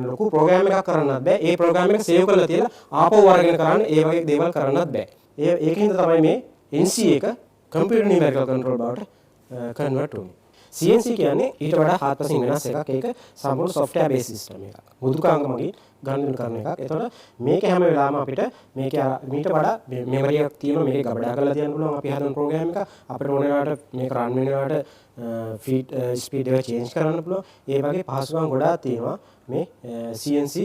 ලොකු ප්‍රෝග්‍රෑම් එකක් කරන්නත් බෑ. ඒ ප්‍රෝග්‍රෑම් එක සේව් කරලා තියලා ආපහු අරගෙන කරන්න ඒ වගේ දේවල් කරන්නත් බෑ. ඒකින්ද තමයි මේ NC එක computer numerical control බවට කන්වර්ට් වුනේ. CNC කියන්නේ ඊට වඩා හාත්පසින් වෙනස් එකක්. ඒක සම්පූර්ණ software based system එකක්. මෘදුකාංග මගින් ගණනය කරන එකක්. ඒතකොට මේක හැම වෙලාවෙම අපිට මේක මීට වඩා මෙමරි එකක් තියෙනවා. මේක ගබඩා කරලා තියන්න පුළුවන්. අපි හදන ප්‍රෝග්‍රෑම් එක අපිට ඕන වෙලාවට මේක රන් වෙන වෙලාවට feed speed එක change කරන්න පුළුවන්. ඒ වගේ පහසුකම් ගොඩාක් තියෙනවා මේ CNC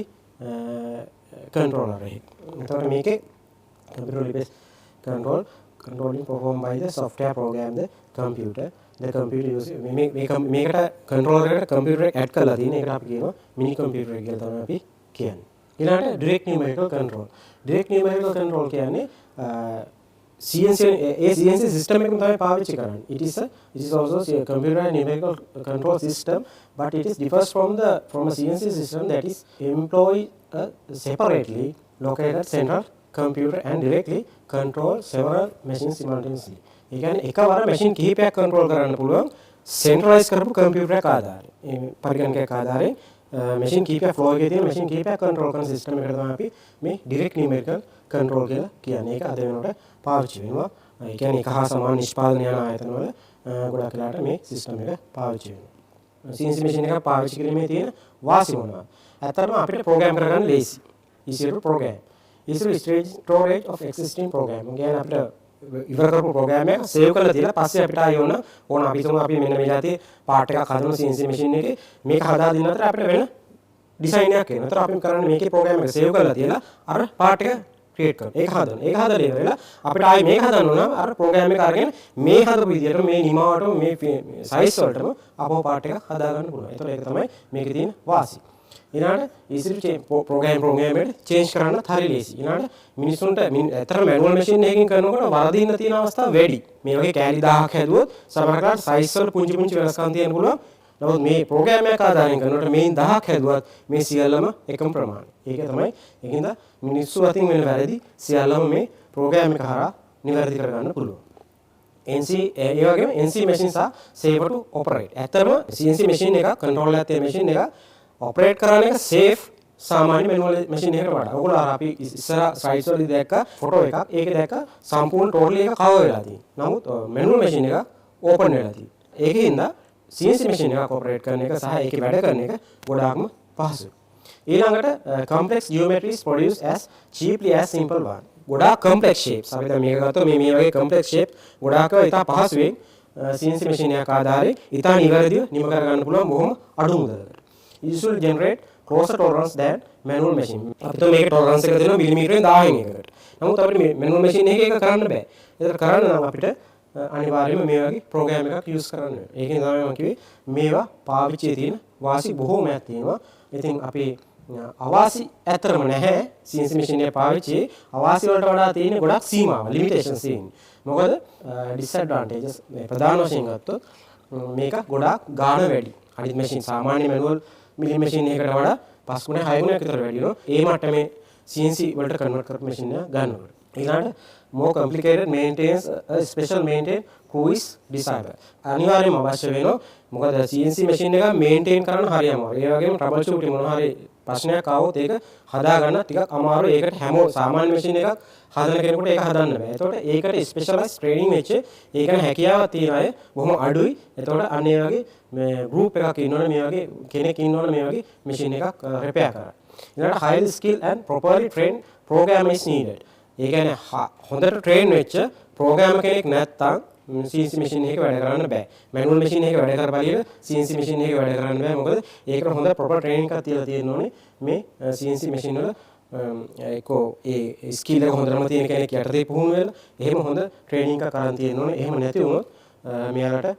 controller එකේ. ඒතකොට මේකේ computer based controlling performed by the software program the computer use මේකට controller එකට computer එක add කරලා තියෙන එකට අපි කියනවා mini computer එක කියලා තමයි අපි කියන්නේ. ඊළඟට direct numerical control කියන්නේ CNC system එකම තමයි පාවිච්චි කරන්නේ. It is also a computer numerical control system, but it is differs from a CNC system that is employ separately located central computer and directly control several machines simultaneously. ඒ කියන්නේ එකවර machine කිහිපයක් control කරන්න පුළුවන් centralized කරපු computer එක ආධාරයෙන්. මේ පරිගණකයක ආධාරයෙන් machine කීපයක් flow එකේ තියෙන මැෂින් කීපයක් කන්ට්‍රෝල් කරන සිස්ටම් එකකට තමයි අපි මේ ඩිරෙක්ට් නියුමරිකල් කන්ට්‍රෝල් කියලා කියන්නේ. ඒක අද වෙනකොට පාවිච්චි වෙනවා. ඒ කියන්නේ එක හා සමාන නිෂ්පාදන යන ආයතන වල ගොඩක් වෙලාට මේ සිස්ටම් එක පාවිච්චි වෙනවා. CNC මැෂින් එකක් පාවිච්චි කිරීමේ තියෙන වාසි මොනවාද? ඇත්තටම අපිට ප්‍රෝග්‍රෑම් කරගන්න ලේසි. easy to program. easy to storage of existing program. කියන්නේ අපිට ඉවර කරපු ප්‍රෝග්‍රෑම් එක සේව් කරලා තියලා පස්සේ අපිට ආයෙ ඕන අපි තුමු අපි මෙන්න මේ જાතියේ පාර්ට් එකක් හදන CNC මැෂින් එකේ මේක හදා දෙන්න අතර අපිට වෙන ඩිසයින් එකක් එනවා. ඒතර අපි කරන්නේ මේකේ ප්‍රෝග්‍රෑම් එක සේව් කරලා තියලා අර පාර්ට් එක ක්‍රියේට් කරනවා. ඒක හදන්න. ඒක හදලා ඉවරලා අපිට ආයෙ මේක හදන්න ඕන අර ප්‍රෝග්‍රෑම් එක අරගෙන මේ හදපු විදියට මේ නිමාවටම මේ සයිස් වලටම අපෝ පාර්ට් එකක් හදා ගන්න පුළුවන්. ඒතර ඒක තමයි මේකේ තියෙන වාසි. ඊළඟට easy to change program එකට change කරන්න හරි ලේසි. ඊළඟට මිනිස්සුන්ට ඇත්තට manual machine එකකින් කරනකොට වරදින්න තියෙන අවස්ථා වැඩි. මේ වගේ කෑලි 1000ක් හැදුවොත් සමහරකට size වල පුංචි වෙනස්කම් තියෙන්න පුළුවන්. නමුත් මේ program එක ආධාරයෙන් කරනකොට මේ 1000ක් හැදුවත් මේ සියල්ලම එකම ප්‍රමාණය. ඒක තමයි ඒකින්ද මිනිස්සු අතින් වෙන වැරදි සියල්ලම මේ program එක හරහා නිවැරදි කරගන්න පුළුවන්. NC ඒ වගේම NC machines are safer to operate. ඇත්තටම CNC machine එකක් control එකක් තියෙන machine එකක් ඔපරේට් කරන එක සේෆ් සාමාන්‍ය මැනුවල් මැෂින් එකකට වඩා. ඔයගොල්ලෝ අර අපි ඉස්සර ස්ලයිඩ්ස් වලදී දැක්ක ෆොටෝ එකක්. ඒකේ දැක්ක සම්පූර්ණ ටෝටලි එක කවර් වෙලා තියෙනවා. නමුත් මැනුවල් මැෂින් එක ඕපන් වෙලා තියෙනවා. ඒකෙන්ද CNC මැෂින් එකක් ඔපරේට් කරන එක සහ ඒකේ වැඩ කරන එක ගොඩාක්ම පහසුයි. ඊළඟට complex geometries produced as cheaply as simple one. ගොඩාක් complex shapes. අපි දැන් මේක ගත්තොත් මේ වගේ complex shape ගොඩාක් ඉතා පහසුවෙන් CNC මැෂින් එකක් ආධාරයෙන් ඉතා නිවැරදිව නිම කර ගන්න පුළුවන් බොහොම අඩු මුදලකට. usually generate closer tolerance than manual machine. අපිට මේක tolerance එක දෙනවා මිලිමීටරෙන් 1000 එකකට. නමුත් අපිට මේ manual machine එකේ ඒක කරන්න බෑ. ඒක කරන්න නම් අපිට අනිවාර්යයෙන්ම මේ වගේ program එකක් use කරන්න වෙනවා. ඒකෙන් තමයි මම කිව්වේ මේවා පාවිච්චියේ තියෙන වාසි බොහෝමයක් තියෙනවා. ඉතින් අපි අවාසි ඇතරම නැහැ CNC machine එක පාවිච්චියේ අවාසි වලට වඩා තියෙන ගොඩක් සීමාව limitations තියෙනවා. මොකද disadvantages මේ ප්‍රධාන වශයෙන් ගත්තොත් මේක ගොඩාක් ගාණ වැඩි. අනිත් machine සාමාන්‍ය manual milling machine එකකට වඩා 5 ගුණයක් 6 ගුණයක් විතර වැඩි වෙනවා. ඒ මට්ටමේ CNC වලට convert කරපු machine එක ගන්නකොට. ඊළඟට more complicated maintenance a special maintain who is desirable. අනිවාර්යයෙන්ම අවශ්‍ය වෙනවා. මොකද CNC machine එක maintain කරන්න හරි අමාරුයි. ඒ වගේම trouble shooting මොනවා හරි ප්‍රශ්නයක් ආවොත් ඒක හදාගන්න ටිකක් අමාරුයි. ඒකට හැමෝ සාමාන්‍ය machine එකක් හදන කෙනෙකුට ඒක හදන්න බෑ. ඒතකොට ඒකට specialized training වෙච්ච ඒකන හැකියාවක් තියෙන අය බොහොම අඩුයි. ඒතකොට අන්න ඒ වගේ මේ group එකක් ඉන්නවනේ මේ වගේ කෙනෙක් ඉන්නවනේ මේ වගේ machine එකක් repair කරන්න. ඊළඟට highly skilled and properly trained programmer is needed. ඒ කියන්නේ හොඳට train වෙච්ච programmer කෙනෙක් නැත්තම් CNC machine එකක වැඩ කරන්න බෑ. manual machine එකක වැඩ කරපළියට CNC machine එකක වැඩ කරන්න බෑ. මොකද ඒකට හොඳ proper training එකක් තියලා තියෙන්න ඕනේ. මේ CNC machine වල ඒකෝ ඒ ස්කිල් එක හොඳටම තියෙන කෙනෙක් යටතේ පුහුණු වෙලා එහෙම හොඳ training එකක් අරන් තියෙන්න ඕනේ. එහෙම නැති වුණොත් මෙයාලට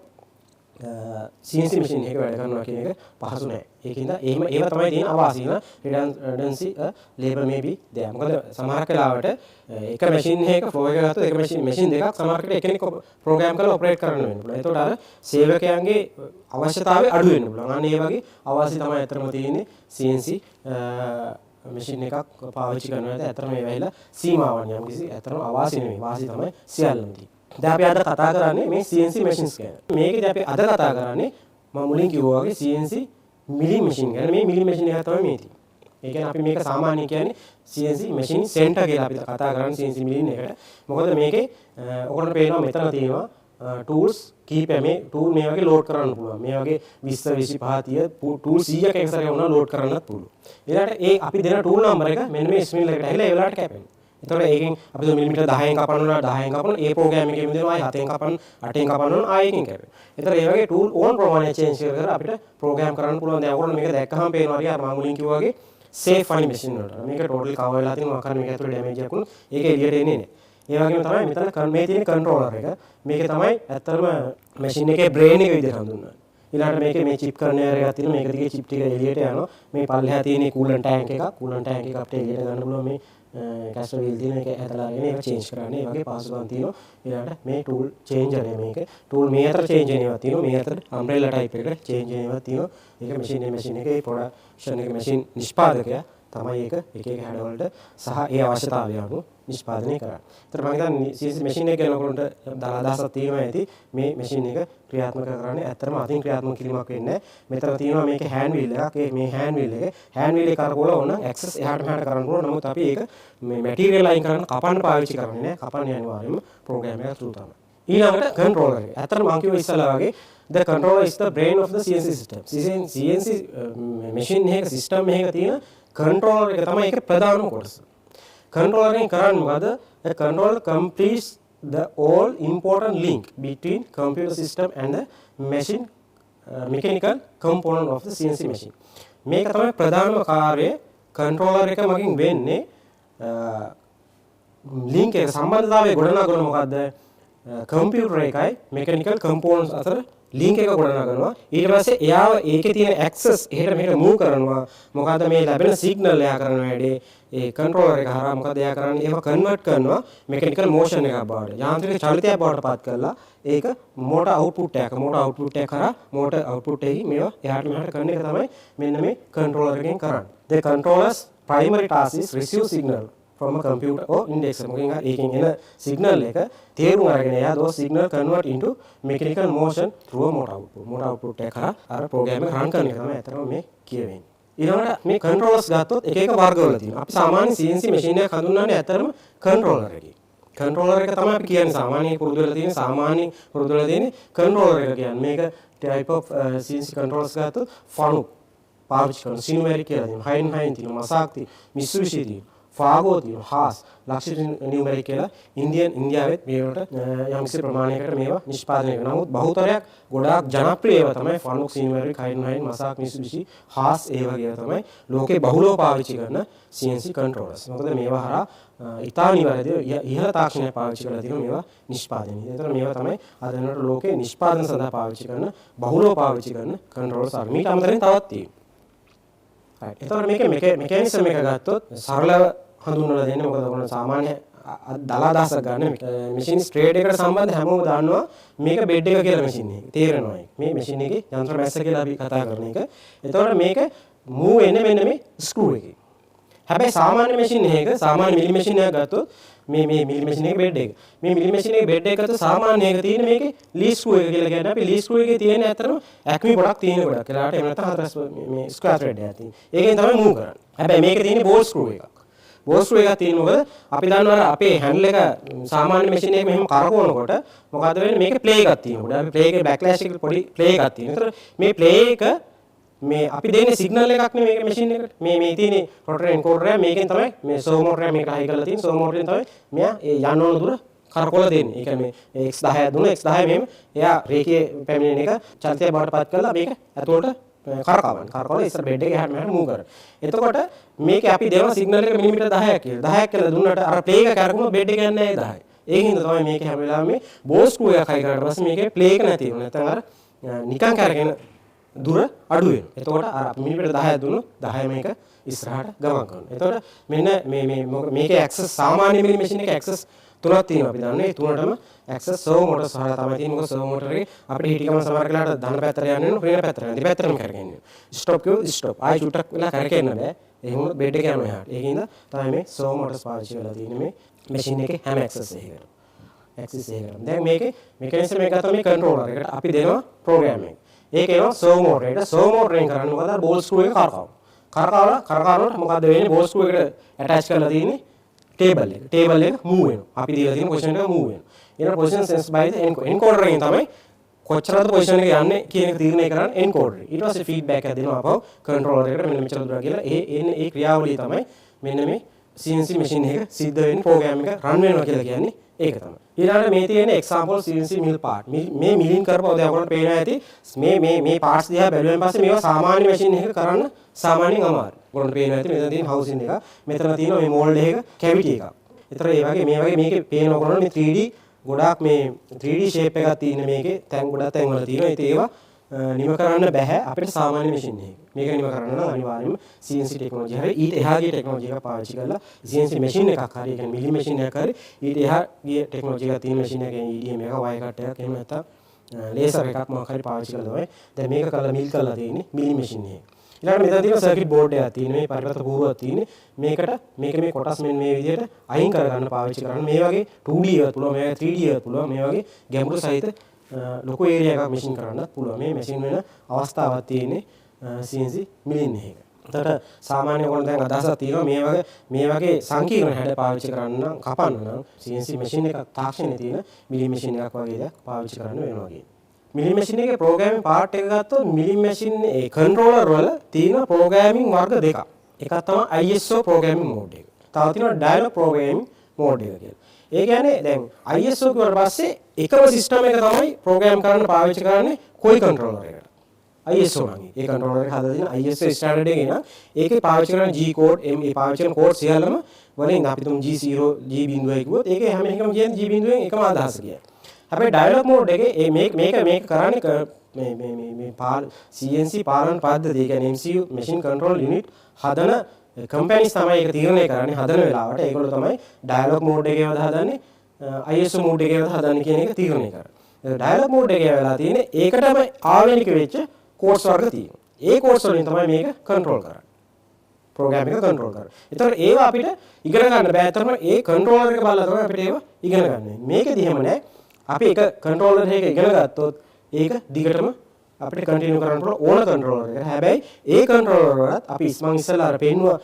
CNC machine එකක වැඩ කරනවා කියන එක පහසු නෑ. ඒකින්ද එහෙම ඒවා තමයි තියෙන අවාසි න redundancy labor may be there. මොකද සමහර කාලවට එක machine එකක flow එක ගත්තොත් එක machine දෙකක් සමහරකට එකෙනෙක් program කරලා operate කරන්න වෙන්න පුළුවන්. ඒතකොට අර සේවකයන්ගේ අවශ්‍යතාවය අඩු වෙන්න පුළුවන්. අන්න ඒ වගේ අවාසි තමයි අතරම තියෙන්නේ CNC machine එකක් පාවිච්චි කරනකොට අතරම මේ වෙයිලා සීමාවන් යම් කිසි අතරම අවාසි නෙමෙයි. වාසි තමයි සියල්ලම තියෙන්නේ. දැන් අපි අද කතා කරන්නේ මේ CNC machines ගැන. මේකදී අපි අද කතා කරන්නේ මම මුලින් කිව්වා වගේ CNC milling machine ගැන. මේ milling machine එක තමයි මේ තියෙන්නේ. ඒ කියන්නේ අපි මේක සාමාන්‍ය කියන්නේ CNC machine center කියලා අපි කතා කරන්නේ CNC milling එකට. මොකද මේකේ ඔයගොල්ලන්ට පේනවා මෙතන තියෙනවා tools කීපයක් මේ tool මේ වගේ load කරන්න පුළුවන්. මේ වගේ 20 25 30 tool 100ක එක සැරේ වුණා load කරන්නත් පුළුවන්. ඊළඟට ඒ අපි දෙන tool number එක මෙන්න මේ ස්පින්ඩල් එකට ඇවිල්ලා ඒ වෙලාවට කැපෙනවා. එතකොට ඒකෙන් අපි මිලිමීටර 10න් කපනවා 10න් කපනවා ඒ ප්‍රෝග්‍රෑම් එකේම දෙනවා ආයි 7න් කපන්න 8න් කපන්න ආයෙකින් කැපෙනවා. එතකොට ඒ වගේ tool ඕන් ප්‍රමාණය change කර අපිට ප්‍රෝග්‍රෑම් කරන්න පුළුවන්. දැන් ඔයගොල්ලෝ මේක දැක්කහම පේනවා හරිය අර මම මුලින් කිව්වා වගේ safe funny machine වලට. මේක totally cover වෙලා තියෙනවා. මොකක් හරි මේක ඇතුලේ damage එකක් වුණොත් ඒක එළියට එන්නේ නැහැ. ඒ වගේම තමයි මෙතන මේ තියෙන controller එක. මේක තමයි ඇත්තටම machine එකේ brain එක විදිහට හඳුන්වන්නේ. ඊළඟට මේකේ මේ chip කර්නර් එකක් තියෙනවා. මේක දිගේ chip ටික එළියට යනවා. මේ පල්ලෙහා තියෙන coolant tank එකක්. coolant tank එක අපිට එළියට ගන්න පුළුවන් මේ කැස්ටර් වීල් තියෙන එක ඇදලාගෙන ඒක චේන්ජ් කරන්නේ. ඒ වගේ පහසුකම් තියෙනවා. ඊළඟට මේ tool changer එක මේක. tool මේ අතර change වෙන ඒවා තියෙනවා. මේ අතර umbrella type එකට change වෙන ඒවා තියෙනවා. ඒක machine එකේ production එකේ machine නිෂ්පාදකයා තමයි ඒක එක එක හැඩවලට සහ ඒ අවශ්‍යතාවය අනුව නිෂ්පාදනය කරන්නේ. ඒතර මම හිතන්නේ CNC මැෂින් එක ගැන ඔයගොල්ලන්ට අදහසක් තියෙනවා ඇති. මේ මැෂින් එක ක්‍රියාත්මක කරන්නේ ඇත්තටම අතින් ක්‍රියාත්මක කිරීමක් වෙන්නේ නැහැ. මෙතන තියෙනවා මේකේ හෑන්ඩ් වීල් එකක්. මේ හෑන්ඩ් වීල් එක කරකවලා ඕන ඇක්සස් එහාට මෙහාට කරන්න පුළුවන්. නමුත් අපි ඒක මේ මැටීරියල් අයින් කරන්න කපන්න පාවිච්චි කරන්නේ නැහැ. කපන්නේ අනිවාර්යයෙන්ම ප්‍රෝග්‍රෑම් එක through තමයි. ඊළඟට කන්ට්‍රෝලර් එක. ඇත්තටම මම කිව්වා ඉස්සලා වගේ the controller is the brain of the CNC system. CNC machine එකක system එකක තියෙන controller එක තමයි ඒකේ ප්‍රධානම කොටස. controller එකෙන් කරන්නේ මොකද? The controller completes the all important link between computer system and the machine mechanical component of the CNC machine. මේක තමයි ප්‍රධානම කාර්යය. controller එක මගින් වෙන්නේ link එක සම්බන්ධතාවය ගොඩනගන මොකද්ද? කම්පියුටර් එකයි මෙකැනිකල් කම්පෝනන්ට්ස් අතර ලින්ක් එක ගොඩනගනවා. ඊට පස්සේ එයාව ඒකේ තියෙන ඇක්සස් එහෙට මෙහෙට මූව් කරනවා. මොකද මේ ලැබෙන සිග්නල් එයා කරන වැඩේ ඒ කන්ට්‍රෝලර් එක හරහා මොකද එයා කරන්නේ? ඒව කන්වර්ට් කරනවා මෙකැනිකල් මෝෂන් එකක් බවට. යාන්ත්‍රික චලිතයක් බවට පත් කරලා ඒක මෝටර් අවුට්පුට් එක කරා මෝටර් අවුට්පුට් එකේ මේවා එහාට මෙහාට කරන එක තමයි මෙන්න මේ කන්ට්‍රෝලර් එකෙන් කරන්නේ. The controller's primary task is receive signal from a computer or index මොකෙන් හරි ඒකෙන් එන සිග්නල් එක තේරුම් අරගෙන එයා those signal convert into mechanical motion through a motor output. motor output එක කරා අර ප්‍රෝග්‍රෑම් එක රන් කරන එක තමයි අතරම මේ කියවෙන්නේ. ඊළඟට මේ controllers ගත්තොත් එක එක වර්ගවල තියෙනවා. අපි සාමාන්‍ය CNC machine එකක් හඳුන්වන්නේ අතරම controller එකකින්. controller එක තමයි අපි කියන්නේ සාමාන්‍ය පුරුදු වෙලා තියෙන controller එක කියන්නේ. මේක type of CNC controllers ගත්තොත් ෆනුක් පාවිච්චි කරන සිනුමැරික් කියලා තියෙනවා. හයින් තියෙනවා. මසාක් තියෙනවා. මිත්සුබිෂි තියෙනවා. ෆාගෝ තියෙනවා. හාස් ලක්ෂිත නියුමරික් කියලා ඉන්දියාවෙත් මේවට යම්කිසි ප්‍රමාණයකට මේවා නිෂ්පාදනය කරනවා. නමුත් බහුතරයක් ගොඩාක් ජනප්‍රිය ඒවා තමයි ෆනුක් සිනුමරික් හයින් මසාක් මිත්සුබිෂි හාස් ඒ වගේ තමයි ලෝකේ බහුලව පාවිච්චි කරන CNC controllers. මොකද මේවා හරහා ඉතා නිවැරදිව ඉහළ තාක්ෂණයක් පාවිච්චි කරලා තියෙනවා මේවා නිෂ්පාදනය. ඒතර මේවා තමයි අද වෙනකොට ලෝකේ නිෂ්පාදන සඳහා පාවිච්චි කරන බහුලව පාවිච්චි කරන controllers. මේක අමතරින් තවත් තියෙනවා. right. එතකොට මේකේ මෙකැනිසම් එක ගත්තොත් සරලව හඳුන්වලා දෙන්නේ මොකද ඔයගොල්ලෝ සාමාන්‍ය දල අදහසක් ගන්න මැෂින් ස්ට්‍රේට් එකට සම්බන්ධ හැමෝම දන්නවා මේක බෙඩ් එක කියලා මැෂින් එක. තේරෙනවා ඒක. මේ මැෂින් එකේ යන්ත්‍ර මැස්ස කියලා අපි කතා කරන එක. එතකොට මේක මූව් වෙන්නේ මෙන්න මේ ස්ක්‍රූ එකේ. හැබැයි සාමාන්‍ය මැෂින් එකක සාමාන්‍ය මිලි මැෂින් එකක් ගත්තොත් මේ මිලි මැෂින් එකේ බෙඩ් එක. මේ මිලි මැෂින් එකේ බෙඩ් එක ගත්තොත් සාමාන්‍ය එක තියෙන මේකේ ලී ස්ක්‍රූ එක කියලා කියන්නේ අපි ලී ස්ක්‍රූ එකේ තියෙන ඇත්තටම ඇක්මි ගොඩක් තියෙන ගොඩක්. ඒලාට එහෙම නැත්නම් හතරස් මේ ස්ක්වයර් ත්‍රෙඩ් එකක් තියෙන. ඒකෙන් තමයි මූව් කරන්නේ. හැබැයි මේකේ තියෙන බෝල් ස්ක්‍රූ එකක්. බෝල් ස්ක්‍රූ එකක් තියෙන මොකද අපි දන්නවා අපේ හැන්ඩල් එක සාමාන්‍ය මැෂින් එකක මෙහෙම කරකවනකොට මොකද වෙන්නේ මේකේ ප්ලේ එකක් තියෙනවා. අපි ප්ලේ එකේ බෑක්ලෑෂ් එකේ පොඩි ප්ලේ එකක් තියෙනවා. ඒතර මේ ප්ලේ එක මේ අපි දෙන්නේ සිග්නල් එකක් නේ මේක මැෂින් එකට. මේ තියෙන රොටර් එන්කෝඩර් එක මේකෙන් තමයි මේ සර්වෝ මොටර් එක මේකට හයි කරලා තියෙන්නේ. සර්වෝ මොටරෙන් තමයි මෙයා ඒ යන්න ඕන දුර කරකවලා දෙන්නේ. ඒ කියන්නේ මේ X10 දුන්න X10 මෙහෙම එයා රේඛීය පැමිණෙන එක චලිතය බවට පත් කරලා මේක ඇතුළට කරකවලා ඉස්සර බෙඩ් එකේ එහාට මෙහාට මූව් කරනවා. එතකොට මේකේ අපි දෙනවා සිග්නල් එක මිලිමීටර් 10ක් කියලා. 10ක් කියලා දුන්නට අර ප්ලේ එක කරකවුණොත් බෙඩ් එක යන්නේ නැහැ 10. ඒකින්ද තමයි මේක හැම වෙලාවෙම මේ බෝල් ස්ක්‍රූ එකක් හයි කරාට පස්සේ මේකේ ප්ලේ එක නැති වෙනවා. නැත්නම් අර නිකන් කරගෙන දුර අඩු වෙනවා. එතකොට අර මිලිමීටර් 10ක් දුන්නොත් 10 මේක ඉස්සරහට ගමන් කරනවා. එතකොට මෙන්න මේකේ ඇක්සස් සාමාන්‍ය මිලි මැෂින් එකේ ඇක්සස් තුනක් තියෙනවා. අපි දන්නේ තුනටම ඇක්සස් සර්වෝ මොටර් සහ තමයි තියෙන්නේ. මොකද සර්වෝ මොටර් එකේ අපිට හිටිකම සමහර වෙලාවට ධන පැත්තට යන්න වෙනවා, ඍණ පැත්තට යන්න. දෙපැත්තටම කරගෙන්නේ. ස්ටොප් කිව්වොත් ස්ටොප්. ආයි චුට්ටක් වෙලා කරකෙන්න බෑ. එහෙම වුණොත් බෙඩ් එක යනවා එහාට. ඒකින්ද තමයි මේ සර්වෝ මොටර්ස් පාවිච්චි කරලා තියෙන්නේ මේ මැෂින් එකේ හැම ඇක්සස් එකකට. ඇක්සස් එකකට. දැන් මේකේ මෙකැනිසම් එක ගත්තා මේ කන්ට්‍රෝලර් එකට අපි දෙනවා ප්‍රෝග්‍රෑම් එක. ඒක එනවා සර්වෝ මොටර් එකට. සර්වෝ මොටරෙන් කරන්නේ මොකද? බෝල් ස්ක්‍රූ එක කරකවනකොට මොකද වෙන්නේ? බෝල් ස්ක්‍රූ එකට ඇටච් කරලා තියෙන්නේ ටේබල් එක මූව් වෙනවා. අපි දීලා තියෙන පොසිෂන් එක මූව් වෙනවා. ඊට පොසිෂන් සෙන්ස් බයි ද එන්කෝඩර් එකෙන් තමයි කොච්චරද පොසිෂන් එක යන්නේ කියන එක තීරණය කරන්නේ එන්කෝඩර්. ඊට පස්සේ ෆීඩ්බැක් එකක් දෙනවා අපව කන්ට්‍රෝලර් එකට මෙන්න මෙච්චර දුර කියලා. ඒ ක්‍රියාවලිය තමයි මෙන්න මේ CNC මැෂින් එක සිද්ධ වෙන්නේ ප්‍රෝග්‍රෑම් එක රන් වෙනවා කියලා කියන්නේ ඒක තමයි. ඊළඟට මේ තියෙන එක්සැම්පල් CNC මිල් පාර්ට්. මේ මිලින් කරපුවා දැන් ඔයගොල්ලන්ට පේනවා ඇති මේ පාර්ට්ස් දිහා බැලුවෙන් පස්සේ මේවා සාමාන්‍ය මැෂින් එකක කරන්න සාමාන්‍යයෙන් අමාරුයි. ඔයගොල්ලන්ට පේනවා ඇති මෙතන තියෙන හවුසින් එක. මෙතන තියෙනවා මේ මෝල්ඩ් එකක කැවිටි එකක්. ඒතර මේ වගේ මේකේ පේන ඔයගොල්ලන්ට මේ 3D ගොඩාක් මේ 3D shape එකක් තියෙන මේකේ තැන් ගොඩක් තැන් වල තියෙනවා. ඉතින් ඒවා නිම කරන්න බෑ අපිට සාමාන්‍ය මැෂින් එකක. මේක නිම කරන්න නම් අනිවාර්යයෙන්ම CNC ටෙක්නොලොජි හරි ඊට එහා ගිය ටෙක්නොලොජි එක පාවිච්චි කරලා CNC මැෂින් එකක් හරි ඒ කියන්නේ මිලි මැෂින් එකක් හරි ඊට එහා ගිය ටෙක්නොලොජි එකක් තියෙන මැෂින් එකකින් EDM එක වයර් කට් එකක් එහෙම නැත්නම් ලේසර් එකක් මොකක් හරි පාවිච්චි කරලා තමයි දැන් මේක කරලා මිල් කරලා තියෙන්නේ මිලි මැෂින් එකේ. ඊළඟට මෙතන තියෙන සර්කිට් බෝඩ් එකක් තියෙන මේ පරිවර්තක පුරුවක් තියෙන්නේ මේක මේ කොටස් මෙන්න මේ විදිහට අයින් කරගන්න පාවිච්චි කරන්න මේ වගේ 2D එකක් පුළුවන් මේ වගේ 3D එකක් පුළුවන් මේ වගේ ගැඹුරු සහිත ලොකු ඒරියා එකක් මැෂින් කරන්නත් පුළුවන් මේ මැෂින් වෙන අවස්ථාවක් තියෙන්නේ CNC මිලින් එකක. එතකොට සාමාන්‍ය ඔයගොල්ලෝ දැන් අදහසක් තියෙනවා මේ වගේ සංකීර්ණ හැඩ පාවිච්චි කරන්න කපන්න නම් CNC මැෂින් එකක් තාක්ෂණයේ තියෙන මිලි මැෂින් එකක් වගේ දෙයක් පාවිච්චි කරන්න වෙනවා කියන්නේ. මිලි මැෂින් එකේ ප්‍රෝග්‍රෑමින් පාර්ට් එක ගත්තොත් මිලි මැෂින් ඒ කන්ට්‍රෝලර් වල තියෙන ප්‍රෝග්‍රෑමින් වර්ග දෙකක්. එකක් තමයි ISO ප්‍රෝග්‍රෑමින් මෝඩ් එක. තව තියෙනවා ඩයලොග් ප්‍රෝග්‍රෑමින් මෝඩ් එක කියලා. ඒ කියන්නේ දැන් ISO කියවට පස්සේ එකම සිස්ටම් එක තමයි ප්‍රෝග්‍රෑම් කරන්න පාවිච්චි කරන්නේ කොයි කන්ට්‍රෝලර් එකකට. ISO නම් ඒ කන්ට්‍රෝලර් එක හදලා තියෙන ISO ස්ටෑන්ඩඩ් එකේ නම් ඒකේ පාවිච්චි කරන G කෝඩ් මේ පාවිච්චි කරන කෝඩ් සියල්ලම වලින් අපි තුන් G0 G.1 කිව්වොත් ඒකේ හැම එකම කියන්නේ G.1 එකම අදහස කියන්නේ. හැබැයි ඩයලොග් මෝඩ් එකේ මේක කරන්නේ මේ CNC පාලන පද්ධතිය කියන්නේ MCU machine control unit හදන කම්පැනිස් තමයි ඒක තීරණය කරන්නේ හදන වෙලාවට ඒගොල්ලෝ තමයි ඩයලොග් මෝඩ් එකේවද හදන්නේ ISO මෝඩ් එකේවද හදන්නේ කියන එක තීරණය කරන්නේ. ඩයලොග් මෝඩ් එකේ වෙලා තියෙන්නේ ඒකටම ආවේනික වෙච්ච කෝඩ්ස් වර්ග තියෙනවා. ඒ කෝඩ්ස් වලින් තමයි මේක කන්ට්‍රෝල් කරන්නේ. ප්‍රෝග්‍රෑම් එක කන්ට්‍රෝල් කරන්නේ. ඒතකොට ඒවා අපිට ඉගෙන ගන්න බෑ. ඒතරම ඒ කන්ට්‍රෝලර් එක බලලා තමයි අපිට ඒවා ඉගෙන ගන්න. මේකෙදි එහෙම නෑ. අපි එක කන්ට්‍රෝලර් එකක ඉගෙන ගත්තොත් ඒක දිගටම අපිට කන්ටිනියු කරන්න පුළුවන් ඕන කන්ට්‍රෝලර් එකකට. හැබැයි ඒ කන්ට්‍රෝලර් වලත් අපි මං ඉස්සෙල්ලා අර පෙන්නුවා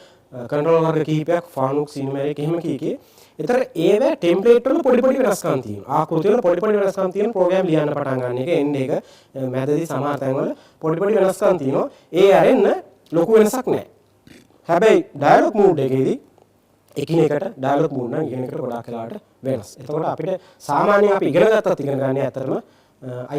කන්ට්‍රෝලර් වර්ග කිහිපයක් ෆානුක් සිනුමැරික් එහෙම කීකේ. ඒතර ඒවා ටෙම්ප්ලේට් වල පොඩි වෙනස්කම් තියෙනවා. ආකෘති වල පොඩි වෙනස්කම් තියෙන ප්‍රෝග්‍රෑම් ලියන්න පටන් ගන්න එක එන්න එක මැදදී සමහර තැන්වල පොඩි වෙනස්කම් තියෙනවා. ඒ අරෙන්න ලොකු වෙනසක් නැහැ. හැබැයි ඩයලොග් මෝඩ් එකේදී එකිනෙකට ඩයලොග් මෝඩ් නම් එකිනෙකට ගොඩාක් වෙලාවට වෙනස්. එතකොට අපිට සාමාන්‍යයෙන් අපි ඉගෙන ගත්තත් ඉගෙන ගන්න ඇත්තටම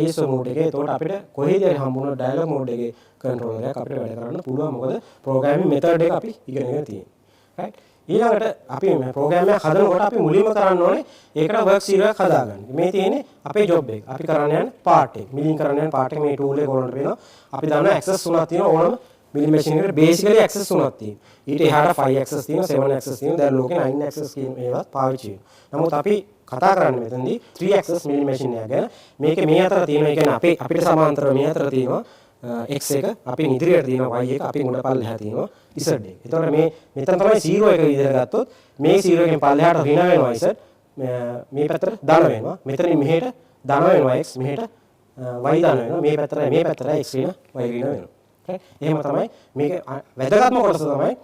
ISO මෝඩ් එකේ. එතකොට අපිට කොහේද හම්බුන ඩයලොග් මෝඩ් එකේ කන්ට්‍රෝලර් එකක් අපිට වැඩ කරන්න පුළුවන්. මොකද ප්‍රෝග්‍රෑමින් මෙතඩ් එක අපි ඉගෙනගෙන තියෙන්නේ. රයිට්. ඊළඟට අපි මේ ප්‍රෝග්‍රෑම් එක හදනකොට අපි මුලින්ම කරන්න ඕනේ ඒකට වර්ක් සීරියල් එකක් හදාගන්න. මේ තියෙන්නේ අපේ ජොබ් එක. අපි කරන්න යන පාර්ට් එක. මිලින් කරන්න යන පාර්ට් එක මේ ටූල් එක ඕනට වෙනවා. අපි දන්නවා ඇක්සස් තුනක් තියෙනවා ඕනම මිලි මැෂින් එකට බේසිකලි ඇක්සස් තුනක් තියෙනවා. ඊට එහාට 5 ඇක්සස් තියෙනවා 7 ඇක්සස් තියෙනවා. දැන් ලෝකේ 9 ඇක්සස් කියන මේවත් පාවිච්චි වෙනවා. නමුත් අපි කතා කරන්නේ මෙතනදී 3 ඇක්සස් මිලි මැෂින් එක ගැන. මේකේ මේ අතර තියෙනවා. ඒ කියන්නේ අපිට සමාන්තරව මේ අතර තියෙනවා X එක අපි ඉදිරියට තියෙනවා Y එක අපි මුල පල්ලෙහා තියෙනවා Z එක. ඒතකොට මෙතන තමයි 0 එක විදිහට ගත්තොත් මේ 0 එකෙන් පල්ලෙහාට ඍණ වෙනවා Z මේ පැත්තට ධන වෙනවා. මෙතනින් මෙහෙට ධන වෙනවා X මෙහෙට Y ධන වෙනවා. මේ පැත්තට X ඍණ Y ඍණ වෙනවා. එහෙම තමයි මේක වැදගත්ම කොටස තමයි